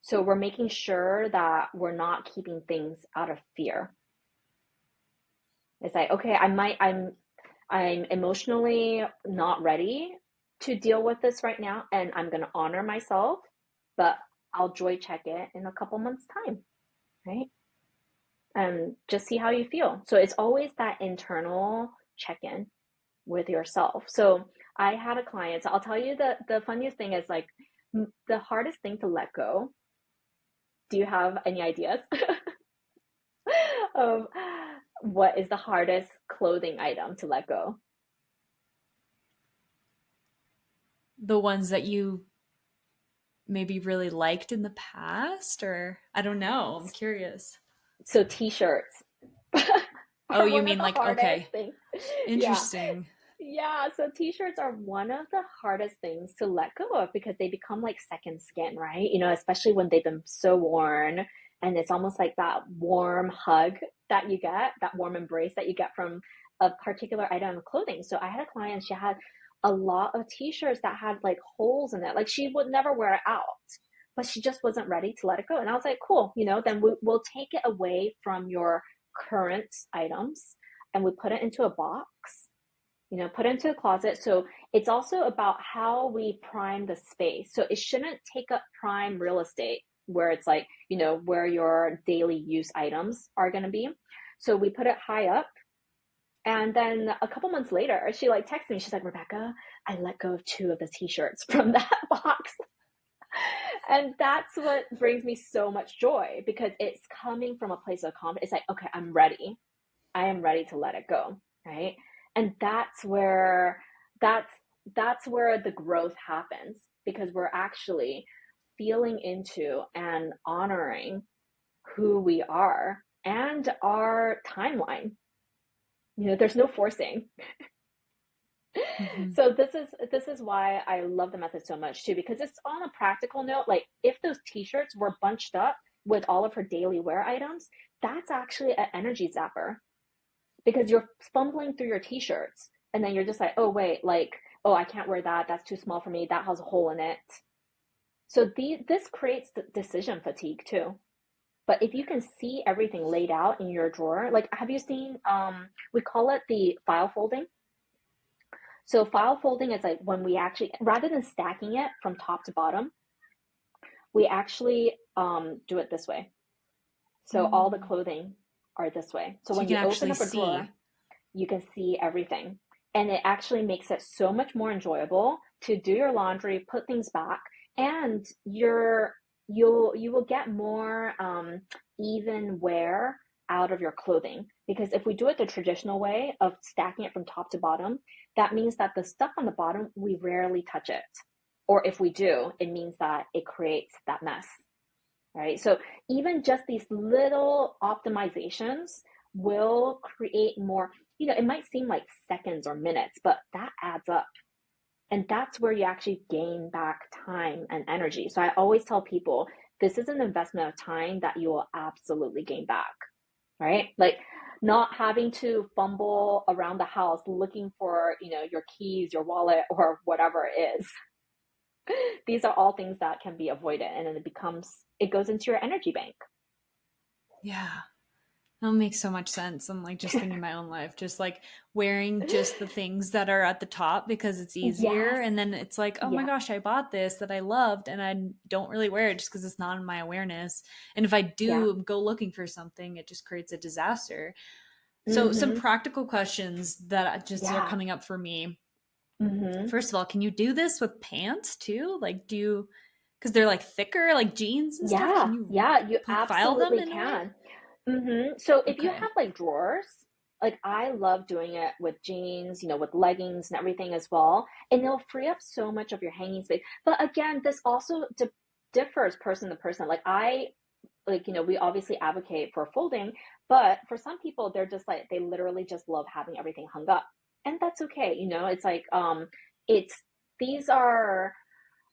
So we're making sure that we're not keeping things out of fear. It's like, okay, I'm emotionally not ready to deal with this right now, and I'm gonna honor myself, but I'll joy check it in a couple months' time, right? And just see how you feel. So it's always that internal check-in with yourself. So I had a client, so I'll tell you the funniest thing is like the hardest thing to let go. Do you have any ideas? Of what is the hardest clothing item to let go? The ones that you maybe really liked in the past, or I don't know. I'm curious. So t-shirts Oh, are you one of mean the like, hardest okay, things. Yeah. interesting. Yeah, so t-shirts are one of the hardest things to let go of because they become like second skin, right? Especially when they've been so worn, and it's almost like that warm hug that you get, that warm embrace that you get from a particular item of clothing. So I had a client, she had a lot of t-shirts that had like holes in it. Like she would never wear it out, but she just wasn't ready to let it go. And I was like, cool, then we'll take it away from your current items and we put it into a box, put it into a closet. So it's also about how we prime the space. So it shouldn't take up prime real estate where it's like, where your daily use items are going to be. So we put it high up. And then a couple months later, she like texted me. She's like, Rebecca, I let go of 2 of the t-shirts from that box. And that's what brings me so much joy because it's coming from a place of confidence. It's like, okay, I'm ready. I am ready to let it go, right? And that's that's where the growth happens because we're actually feeling into and honoring who we are and our timeline. There's no forcing. Mm-hmm. So this is why I love the method so much too, because it's on a practical note. Like if those t-shirts were bunched up with all of her daily wear items, that's actually an energy zapper because you're fumbling through your t-shirts and then you're just like, oh wait, like, oh, I can't wear that. That's too small for me. That has a hole in it. So this creates the decision fatigue too. But if you can see everything laid out in your drawer, like have you seen we call it the file folding. So file folding is like when we actually, rather than stacking it from top to bottom, we actually do it this way. So all the Mm. clothing are this way. So So you when can you open actually up a see. drawer, you can see everything. And it actually makes it so much more enjoyable to do your laundry, put things back, And you will get more even wear out of your clothing, because if we do it the traditional way of stacking it from top to bottom, that means that the stuff on the bottom, we rarely touch it, or if we do, it means that it creates that mess, right? So even just these little optimizations will create more, it might seem like seconds or minutes, but that adds up. And that's where you actually gain back time and energy. So I always tell people, this is an investment of time that you will absolutely gain back, right? Like not having to fumble around the house looking for, your keys, your wallet, or whatever it is. These are all things that can be avoided, and then it goes into your energy bank. Yeah. That makes so much sense. I'm like just thinking my own life, just like wearing just the things that are at the top because it's easier. Yes. And then it's like, oh my Yeah. gosh, I bought this that I loved and I don't really wear it just because it's not in my awareness. And if I Yeah. do go looking for something, it just creates a disaster. So, some Mm-hmm. practical questions that just are Yeah. coming up for me. Mm-hmm. First of all, can you do this with pants too? Like, because they're like thicker, like jeans and stuff. Yeah. Can you Yeah. You file them absolutely in a way? can. So if you Okay. have like drawers, like I love doing it with jeans, with leggings and everything as well, and it'll free up so much of your hanging space. But again, this also differs person to person. We obviously advocate for folding, but for some people, they're just like, they literally just love having everything hung up, and that's okay. It's like, it's these are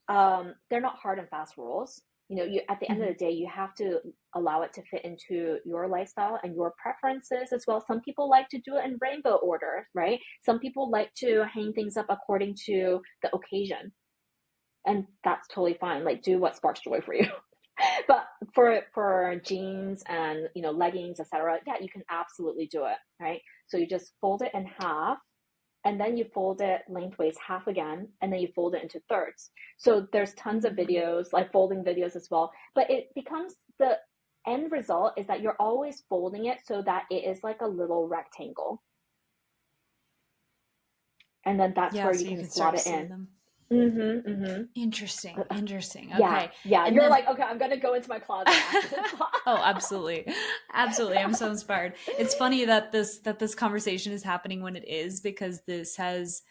they're not hard and fast rules. You at the end of Hmm. the day, you have to allow it to fit into your lifestyle and your preferences as well. Some people like to do it in rainbow order, right? Some people like to hang things up according to the occasion, and that's totally fine. Like, do what sparks joy for you. But for jeans and leggings, etc., yeah, you can absolutely do it, right? So you just fold it in half, and then you fold it lengthways half again, and then you fold it into thirds. So there's tons of Mm. videos, like folding videos as well, but it becomes, the end result is that you're always folding it so that it is like a little rectangle, and then that's Yeah, where you so you can can slot start to it see in. them. Mm-hmm, mm-hmm. Interesting. Interesting. Yeah, Okay. yeah, And you're then like, okay, I'm gonna go into my closet after this. oh, absolutely. Absolutely. I'm so inspired. It's funny that this conversation is happening when it is because this has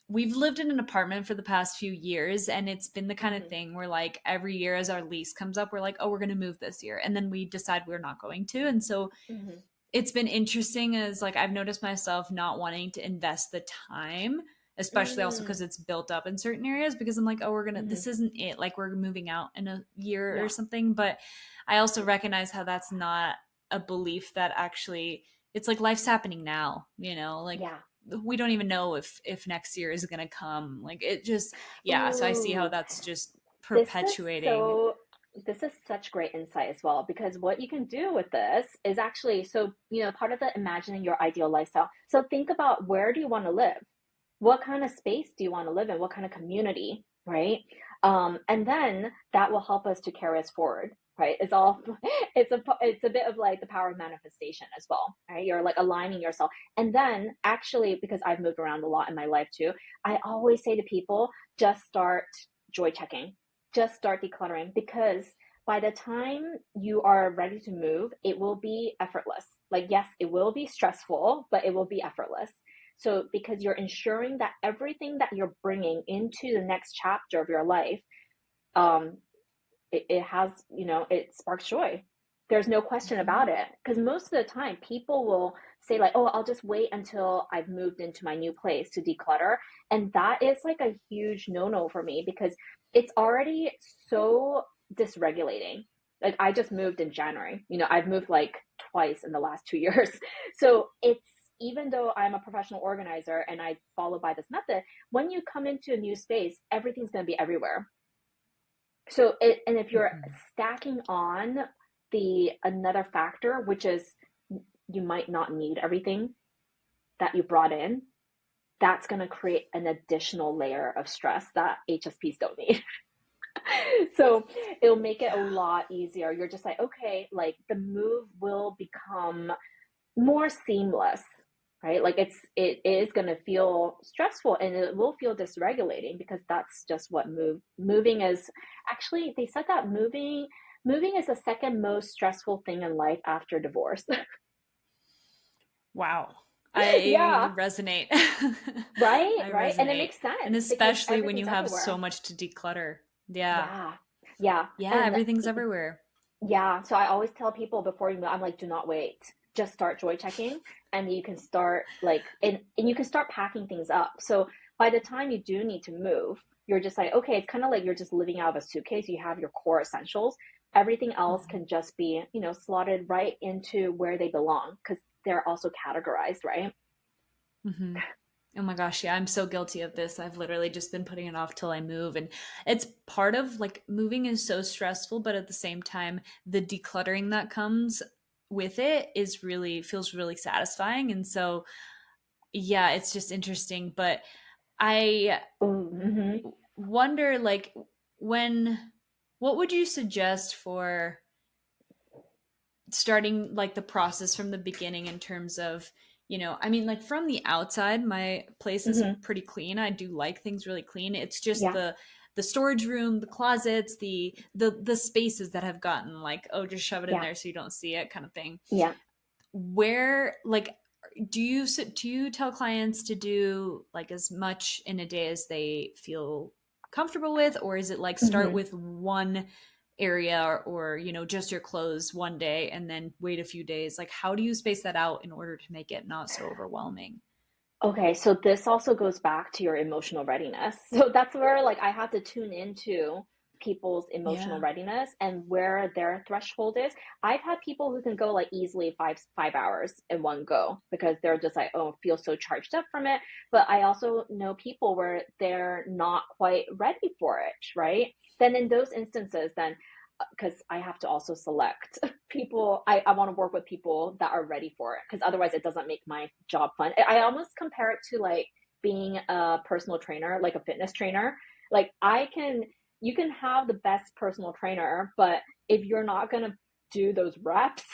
we've lived in an apartment for the past few years and it's been the kind of Mm-hmm, thing where like every year as our lease comes up we're like, "Oh, we're going to move this year." And then we decide we're not going to. And so mm-hmm. it's been interesting as like I've noticed myself not wanting to invest the time, especially also because Mm, it's built up in certain areas because I'm like, oh, we're gonna mm-hmm. this isn't it. Like we're moving out in a year or Yeah, something. But I also recognize how that's not a belief that actually it's like life's happening now, like yeah. we don't even know if next year is gonna come. Like it just yeah, so I see how Ooh, that's just this is perpetuating. so this is such great insight as well, because what you can do with this is actually, so part of the imagining your ideal lifestyle. So think about, where do you want to live? What kind of space do you want to live in? What kind of community, right? And then that will help us to carry us forward, right? It's a bit of like the power of manifestation as well, right? You're like aligning yourself. And then actually, because I've moved around a lot in my life too, I always say to people, just start joy checking, just start decluttering, because by the time you are ready to move, it will be effortless. Like, yes, it will be stressful, but it will be effortless. So, because you're ensuring that everything that you're bringing into the next chapter of your life, um, it has, it sparks joy. There's no question Mhm. about it. Because most of the time, people will say, like, oh, I'll just wait until I've moved into my new place to declutter. And that is like a huge no no for me, because it's already so dysregulating. Like, I just moved in January. I've moved like twice in the last 2 years. So it's, even though I'm a professional organizer and I follow by this method, when you come into a new space, everything's going to be everywhere. So and if you're Mhm. stacking on the another factor, which is you might not need everything that you brought in, that's going to create an additional layer of stress that HSPs don't need. So it'll make it a Yeah. lot easier. You're just like, okay, like the move will become more seamless. right? Like it is going to feel stressful and it will feel dysregulating because that's just what moving is. Actually, they said that moving is the second most stressful thing in life after divorce. Wow. I Yeah, resonate. right, I right. And it resonate. makes And sense because especially when you everything's have so everywhere. much to declutter. Yeah. Yeah. Yeah. Yeah, And everything's everywhere. yeah, so I always tell people before you move, I'm like, do not wait. Just start joy checking and you can start like and you can start packing things up. So by the time you do need to move, you're just like, okay, it's kind of like you're just living out of a suitcase. You have your core essentials. Everything else Mhm. can just be, slotted right into where they belong because they're also categorized, right? Mhm. Oh my gosh, yeah, I'm so guilty of this. I've literally just been putting it off till I move. And it's part of like moving is so stressful, but at the same time, the decluttering that comes with it is really feels really satisfying. And so, yeah, it's just interesting. But I Mm-hmm. wonder, like, when, what would you suggest for starting like the process from the beginning in terms of, I mean, like from the outside my place is Mm-hmm. pretty clean. I do like things really clean. It's just Yeah. the storage room, the closets, the spaces that have gotten like, oh, just shove it in Yeah. there so you don't see it kind of thing. Yeah. Where, like, do you tell clients to do like as much in a day as they feel comfortable with, or is it like start Mm-hmm. with one area, or just your clothes one day and then wait a few days? Like, how do you space that out in order to make it not so overwhelming? Okay, so this also goes back to your emotional readiness. So that's where like I have to tune into people's emotional Yeah. readiness and where their threshold is. I've had people who can go like easily five hours in one go because they're just like, oh, feel so charged up from it. But I also know people where they're not quite ready for it, right? Then in those instances, then because I have to also select people. I want to work with people that are ready for it because otherwise it doesn't make my job fun. I almost compare it to like being a personal trainer, like a fitness trainer. Like you can have the best personal trainer, but if you're not going to do those reps,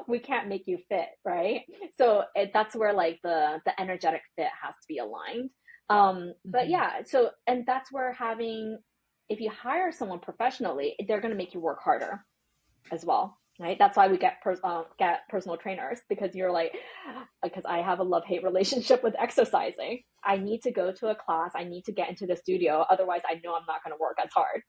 we can't make you fit, right? So that's where like the energetic fit has to be aligned. But Hmm. yeah, so and that's where having if you hire someone professionally, they're going to make you work harder as well, right? That's why we get personal trainers because you're like, because I have a love hate relationship with exercising. I need to go to a class. I need to get into the studio. Otherwise, I know I'm not going to work as hard.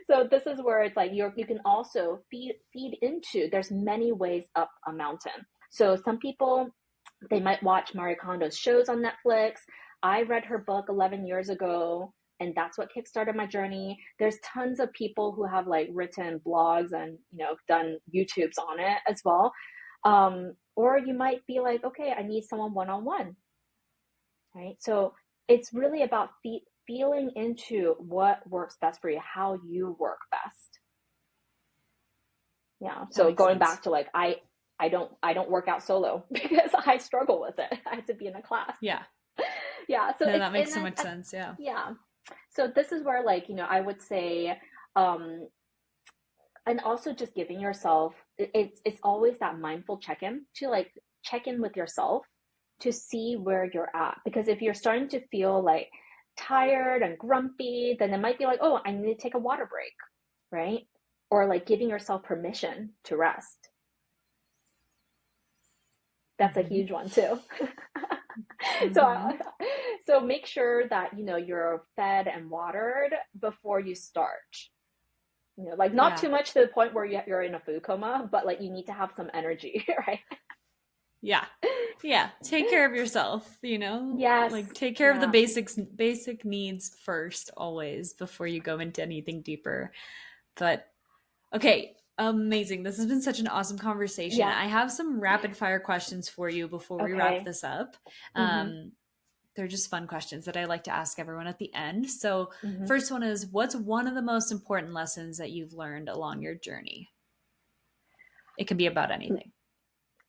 So this is where it's like you can also feed into. There's many ways up a mountain. So some people they might watch Marie Kondo's shows on Netflix. I read her book 11 years ago, and that's what kickstarted my journey. There's tons of people who have like written blogs and done YouTubes on it as well. Or you might be like, okay, I need someone one on one, right? So it's really about feeling into what works best for you, how you work best. Yeah. That So makes going sense. back to like I don't work out solo because I struggle with it. I have to be in a class. Yeah. Yeah. So No, it's that makes and so then much sense. Yeah. yeah. So this is where like I would say um and also just giving yourself it's always that mindful check-in to like check in with yourself to see where you're at because if you're starting to feel like tired and grumpy then it might be like, oh, I need to take a water break, right? Or like giving yourself permission to rest. That's a Hmm. huge one too. so Hmm. so make sure that you're fed and watered before you start. Like not Yeah. too much to the point where you're in a food coma, but like you need to have some energy, right? Yeah. Yeah. Take care of yourself, Yes. like take care of the Yeah. basic needs first always before you go into anything deeper. But okay, amazing. This has been such an awesome conversation. Yeah. I have some rapid fire questions for you before we wrap Okay. this up. Mm-hmm. Um, they're just fun questions that I like to ask everyone at the end. So, Mm-hmm. first one is, what's one of the most important lessons that you've learned along your journey? It can be about anything.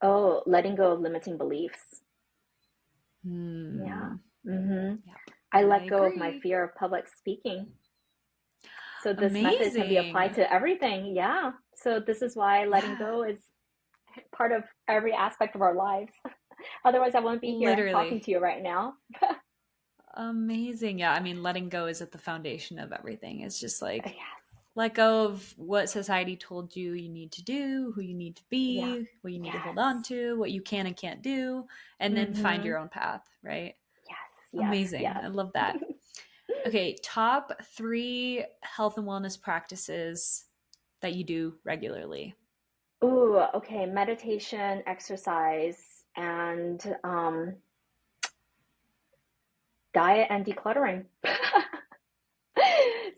Oh, letting go of limiting beliefs. Yeah. Hmm. Mm-hmm. Yeah, I I let go of my agree. fear of public speaking. So this method can be applied Amazing. to everything. Yeah. So this is why letting Yeah. go is part of every aspect of our lives. Otherwise, I wouldn't be here talking Literally. to you right now. Amazing. Yeah, I mean, letting go is at the foundation of everything. It's just like Yes. let go of what society told you you need to do, who you need to Yeah. be, what you need to hold on Yes. to, what you can and can't do, and then find Mm-hmm. your own path, right? Yes. Yes. Amazing. Yes. I love that. Okay, top 3 health and wellness practices that you do regularly. Ooh, okay. Meditation, exercise, and diet and decluttering.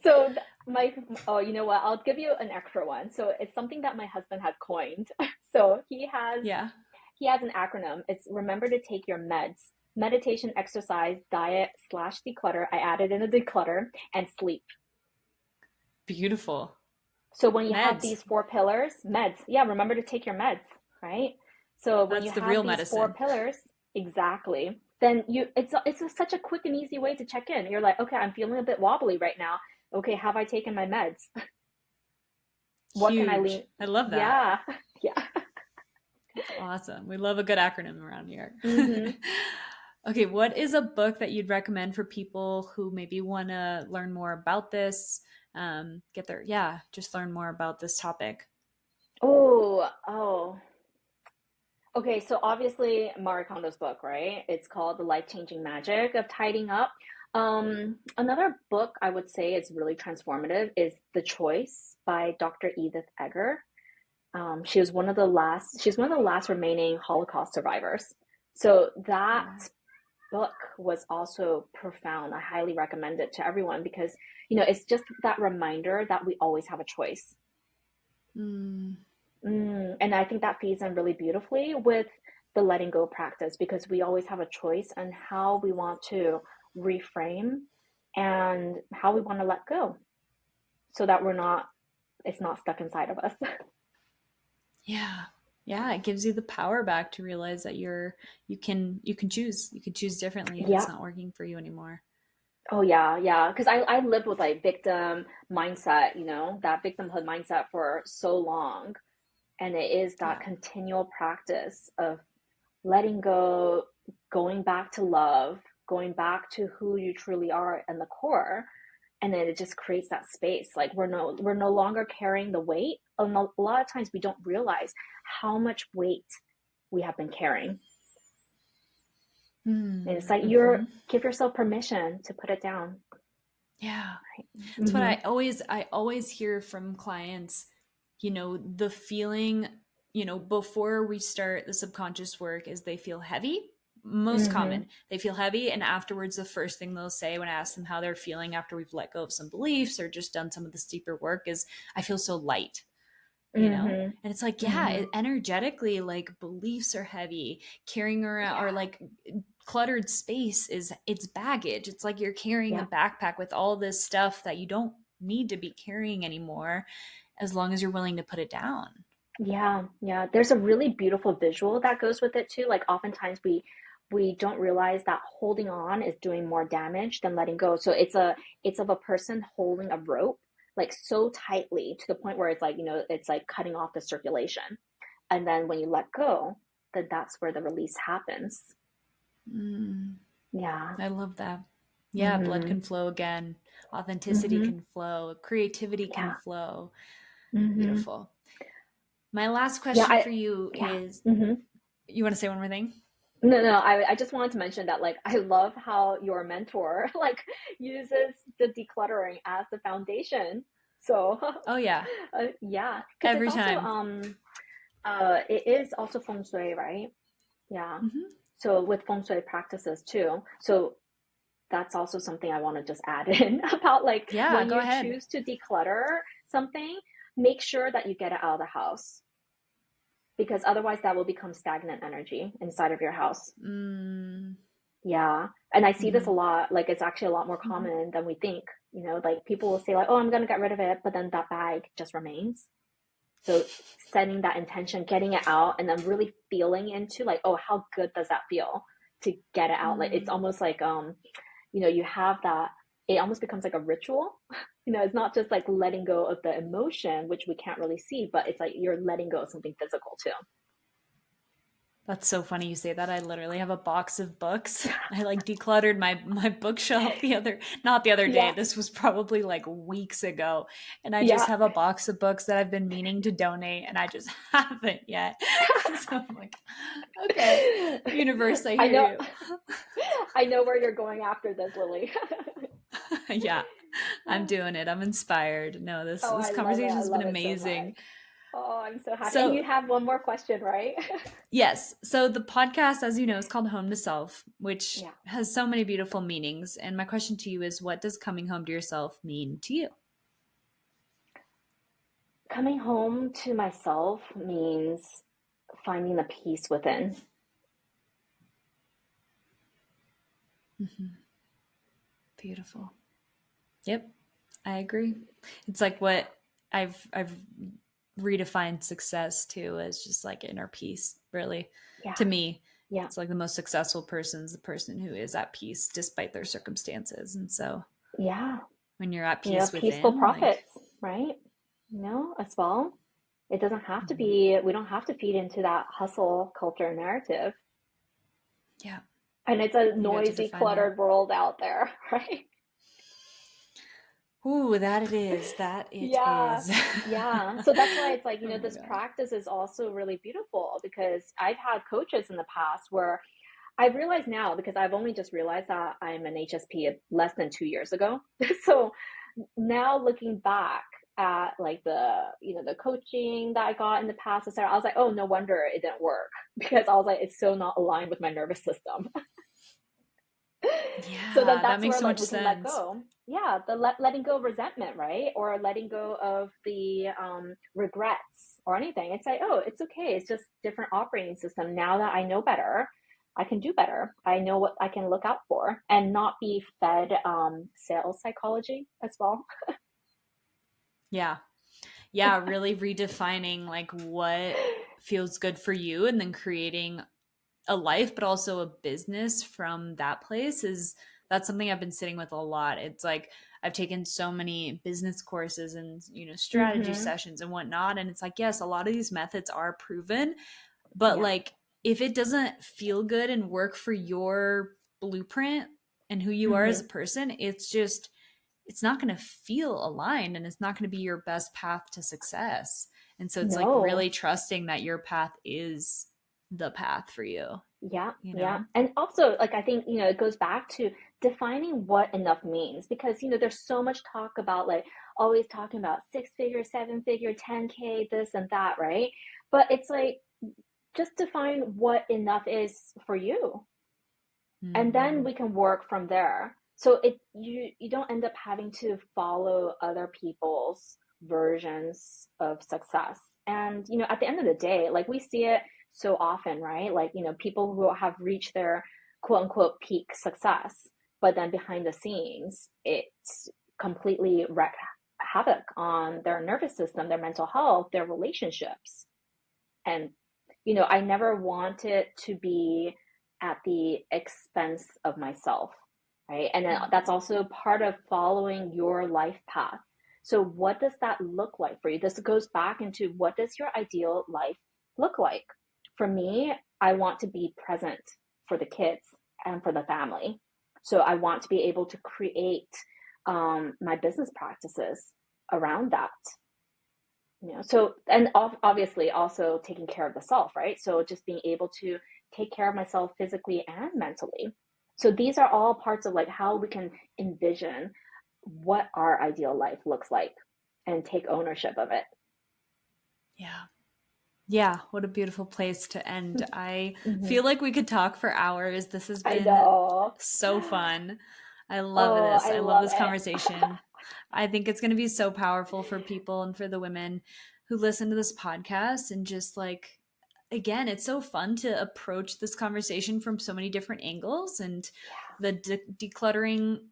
So my oh, you know what? I'll give you an extra one. So it's something that my husband had coined. So Yeah. he has an acronym. It's remember to take your meds. Meditation, exercise, diet slash declutter. I added in a declutter and sleep. Beautiful. So when you have Meds. these 4 pillars, meds, yeah, remember to take your meds, right? So when That's you the have real these four medicine. pillars, exactly, then such a quick and easy way to check in. You're like, okay, I'm feeling a bit wobbly right now. Okay, have I taken my meds? What can I lean? Huge. I love that. Yeah, yeah. Awesome. We love a good acronym around here. Mm-hmm. Okay, what is a book that you'd recommend for people who maybe want to learn more about this? Get their, yeah, just learn more about this topic. Oh. Okay, so obviously Marie Kondo's book, right? It's called The Life-Changing Magic of Tidying Up. Another book I would say is really transformative is The Choice by Dr. Edith Eger. She's one of the last remaining Holocaust survivors. So Oh, that wow. book was also profound. I highly recommend it to everyone because, it's just that reminder that we always have a choice. Mm, And I think that feeds in really beautifully with the letting go practice because we always have a choice on how we want to reframe and how we want to let go so that it's not stuck inside of us. yeah. Yeah, it gives you the power back to realize that you can choose. You can choose differently if it's Yeah. not working for you anymore. Oh, yeah. Yeah. Because I lived with like victim mindset, that victimhood mindset for so long. And it is that Yeah. continual practice of letting go, going back to love, going back to who you truly are and the core. And then it just creates that space. Like we're no longer carrying the weight. And a lot of times we don't realize how much weight we have been carrying. And it's like Mm-hmm. give yourself permission to put it down. Yeah. That's what Mm-hmm. I always hear from clients, the feeling, before we start the subconscious work is they feel heavy. Most Mm-hmm. common. They feel heavy and afterwards the first thing they'll say when I ask them how they're feeling after we've let go of some beliefs or just done some of this deeper work is I feel so light. Mm-hmm. And it's like, yeah, Mm-hmm. energetically, like beliefs are heavy, carrying around or Yeah. like cluttered space is it's baggage. It's like you're carrying a Yeah. backpack with all this stuff that you don't need to be carrying anymore as long as you're willing to put it down. Yeah, yeah. There's a really beautiful visual that goes with it too. Like oftentimes we don't realize that holding on is doing more damage than letting go. So it's of a person holding a rope like so tightly to the point where it's like, it's like cutting off the circulation. And then when you let go, then that's where the release happens. Mm, Yeah. I love that. Yeah, blood Mm-hmm. can flow again. Authenticity Mm-hmm. can flow. Creativity can Yeah. flow. Mm-hmm. Beautiful. My last Yeah, question for you yeah. is Mm-hmm. you want to say one more thing? No, I just wanted to mention that like I love how your mentor like uses the decluttering as the foundation. So Oh, yeah. yeah, because it's Every also time. it is also feng shui, right? Yeah. Hmm. So with feng shui practices too. So that's also something I want to just add in about like Yeah, when go you ahead. choose to declutter something, make sure that you get it out of the house because otherwise that will become stagnant energy inside of your house. Mm, Yeah. And I see this a hmm. lot. Like it's actually a lot more Hmm. common than we think. Like people will say like, "Oh, I'm going to get rid of it," but then that bag just remains. So setting that intention, getting it out and then really feeling into like, "Oh, how good does that feel to get it out?" Like it's Mm, almost like you have that it almost becomes like a ritual. It's not just like letting go of the emotion, which we can't really see, but it's like you're letting go of something physical too. That's so funny you say that. I literally have a box of books. I like decluttered my bookshelf not the other day. Yeah, This was probably like weeks ago. And I just yeah. have a box of books that I've been meaning to donate and I just haven't yet. So I'm like, okay, universe, I I hear know, you. I know where you're going after this, Lily. Yeah, I'm doing it. I'm inspired. No, this Oh, this I love it. conversation I has been love it so amazing. much. Oh, I'm so happy. And you So, have one more question, right? yes. So the podcast, as you know, is called Home to Self, which Yeah. has so many beautiful meanings. And my question to you is, what does coming home to yourself mean to you? Coming home to myself means finding the peace within. Mhm. Beautiful. Yep, I agree. It's like what I've redefined success to as just like inner peace, really. Yeah. To me, Yeah. it's like the most successful person's the person who is at peace despite their circumstances. And so Yeah. when you're at You know, peace peaceful within, like, profits, right? You know, as well. It doesn't have to mhm, be, we don't have to feed into that hustle culture narrative. yeah, And it's a you get to noisy, define that. cluttered world out there, right? Ooh, that it is. That it Yeah. is. Yeah. So that's why it's like, Oh my this gosh. practice is also really beautiful because I've had coaches in the past where I've realized now, because I've only just realized that I'm an HSP less than 2 years ago. So now looking back at like the coaching that I got in the past, etc., I was like, oh, no wonder it didn't work because I was like, it's so not aligned with my nervous system. So then Yeah, that that's makes where so like much we can let sense. go. Yeah, the letting go of resentment, right? Or letting go of the regrets or anything. It's like, oh, it's okay. It's just different operating system. Now that I know better, I can do better. I know what I can look out for and not be fed sales psychology as well. Yeah. Yeah, really redefining like what feels good for you and then creating a life but also a business from that place is that's something I've been sitting with a lot. It's like I've taken so many business courses and strategy Mm-hmm. sessions and whatnot, and it's like, yes, a lot of these methods are proven, but Yeah. like if it doesn't feel good and work for your blueprint and who you are as Mm-hmm. a person, it's not going to feel aligned and it's not going to be your best path to success. And so it's like No. really trusting that your path is the path for you, Yeah, you yeah. know? And also, like, I think, it goes back to defining what enough means because, there's so much talk about like always talking about six figure, seven figure, 10K, this and that, right? But it's like just define what enough is for you. And then Mm-hmm. we can work from there. So you don't end up having to follow other people's versions of success. And at the end of the day, like we see it so often, right? Like, people who have reached their quote unquote peak success, but then behind the scenes, it's completely wreak havoc on their nervous system, their mental health, their relationships. And I never want it to be at the expense of myself, right? And then that's Mm-hmm. also part of following your life path. So what does that look like for you? This goes back into what does your ideal life look like? For me, I want to be present for the kids and for the family. So I want to be able to create my business practices around that. So, and obviously also taking care of the self, right? So just being able to take care of myself physically and mentally. So these are all parts of like how we can envision what our ideal life looks like and take ownership of it. Yeah. Yeah, what a beautiful place to end. I Mm-hmm. feel like we could talk for hours. This has I been know. so fun. I love Oh, this. I I love love this it. conversation. I think it's going to be so powerful for people and for the women who listen to this podcast. And just like, again, it's so fun to approach this conversation from so many different angles. And the decluttering,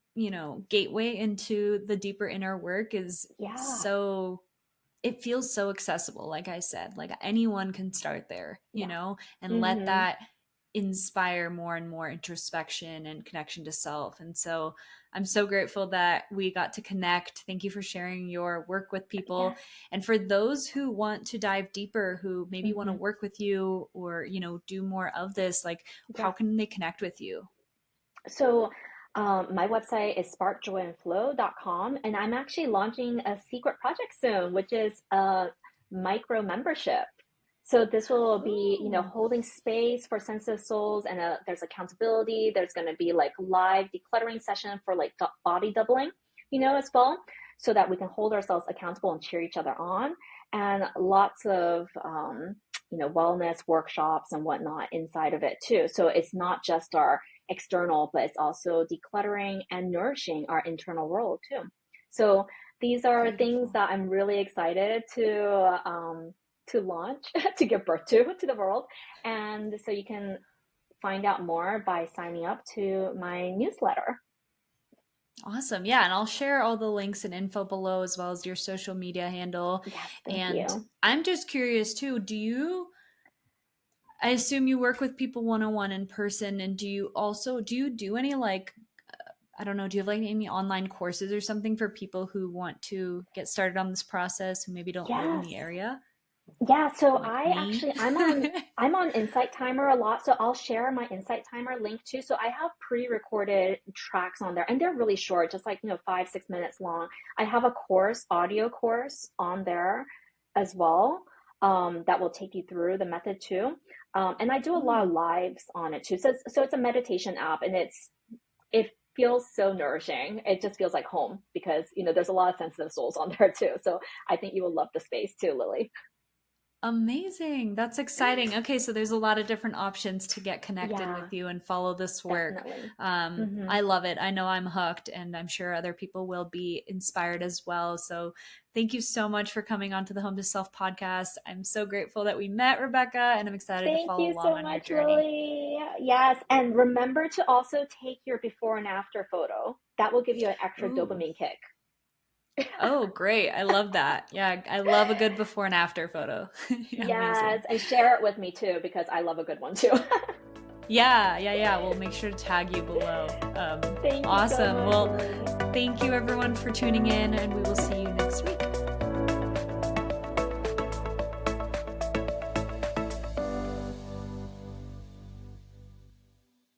gateway into the deeper inner work is Yeah. so, it feels so accessible. Like I said, like anyone can start there, Yeah. and let Mm-hmm. that inspire more and more introspection and connection to self. And so I'm so grateful that we got to connect. Thank you for sharing your work with people. Yes. And for those who want to dive deeper, who maybe want to Mm-hmm. work with you or, do more of this, like Yeah. how can they connect with you? So my website is sparkjoyandflow.com, and I'm actually launching a secret project soon, which is a micro membership. So this will be, Ooh. holding space for sensitive souls, and there's accountability. There's going to be like live decluttering session for like body doubling, as well, so that we can hold ourselves accountable and cheer each other on, and lots of wellness workshops and whatnot inside of it too. So it's not just our external, but it's also decluttering and nourishing our internal world too. So these are things Beautiful. that I'm really excited to launch, to give birth to the world. And so you can find out more by signing up to my newsletter. Awesome. Yeah. And I'll share all the links and info below as well as your social media handle. Yes, thank And you. I'm just curious too, I assume you work with people one-on-one in person, and do you do any like, I don't know, do you have like any online courses or something for people who want to get started on this process who maybe don't live in Yes. the area? Yeah, so Like me? I'm on Insight Timer a lot, so I'll share my Insight Timer link too. So I have pre-recorded tracks on there, and they're really short, just like 5-6 minutes long. I have a audio course on there as well, that will take you through the method too. And I do a lot of Ooh. lives on it too. So it's a meditation app, and it feels so nourishing. It just feels like home because there's a lot of sensitive souls on there too. So I think you will love the space too, Lily. Amazing. That's exciting. Okay, so there's a lot of different options to get connected with Yeah, you and follow this work. definitely. Hmm. I love it. I know I'm hooked, and I'm sure other people will be inspired as well. So thank you so much for coming onto the Home to Self podcast. I'm so grateful that we met, Rebecca, and I'm excited to Thank follow you along so on your much, journey. Lily. Yes, and remember to also take your before and after photo. That will give you an extra Ooh. dopamine kick. Oh, great. I love that. Yeah, I love a good before and after photo. Yes, Amazing. and share it with me too because I love a good one too. Yeah, yeah, yeah. We'll make sure to tag you below. Thank you so Awesome. much, Well, Lily. thank you everyone for tuning in, and we will see you next week.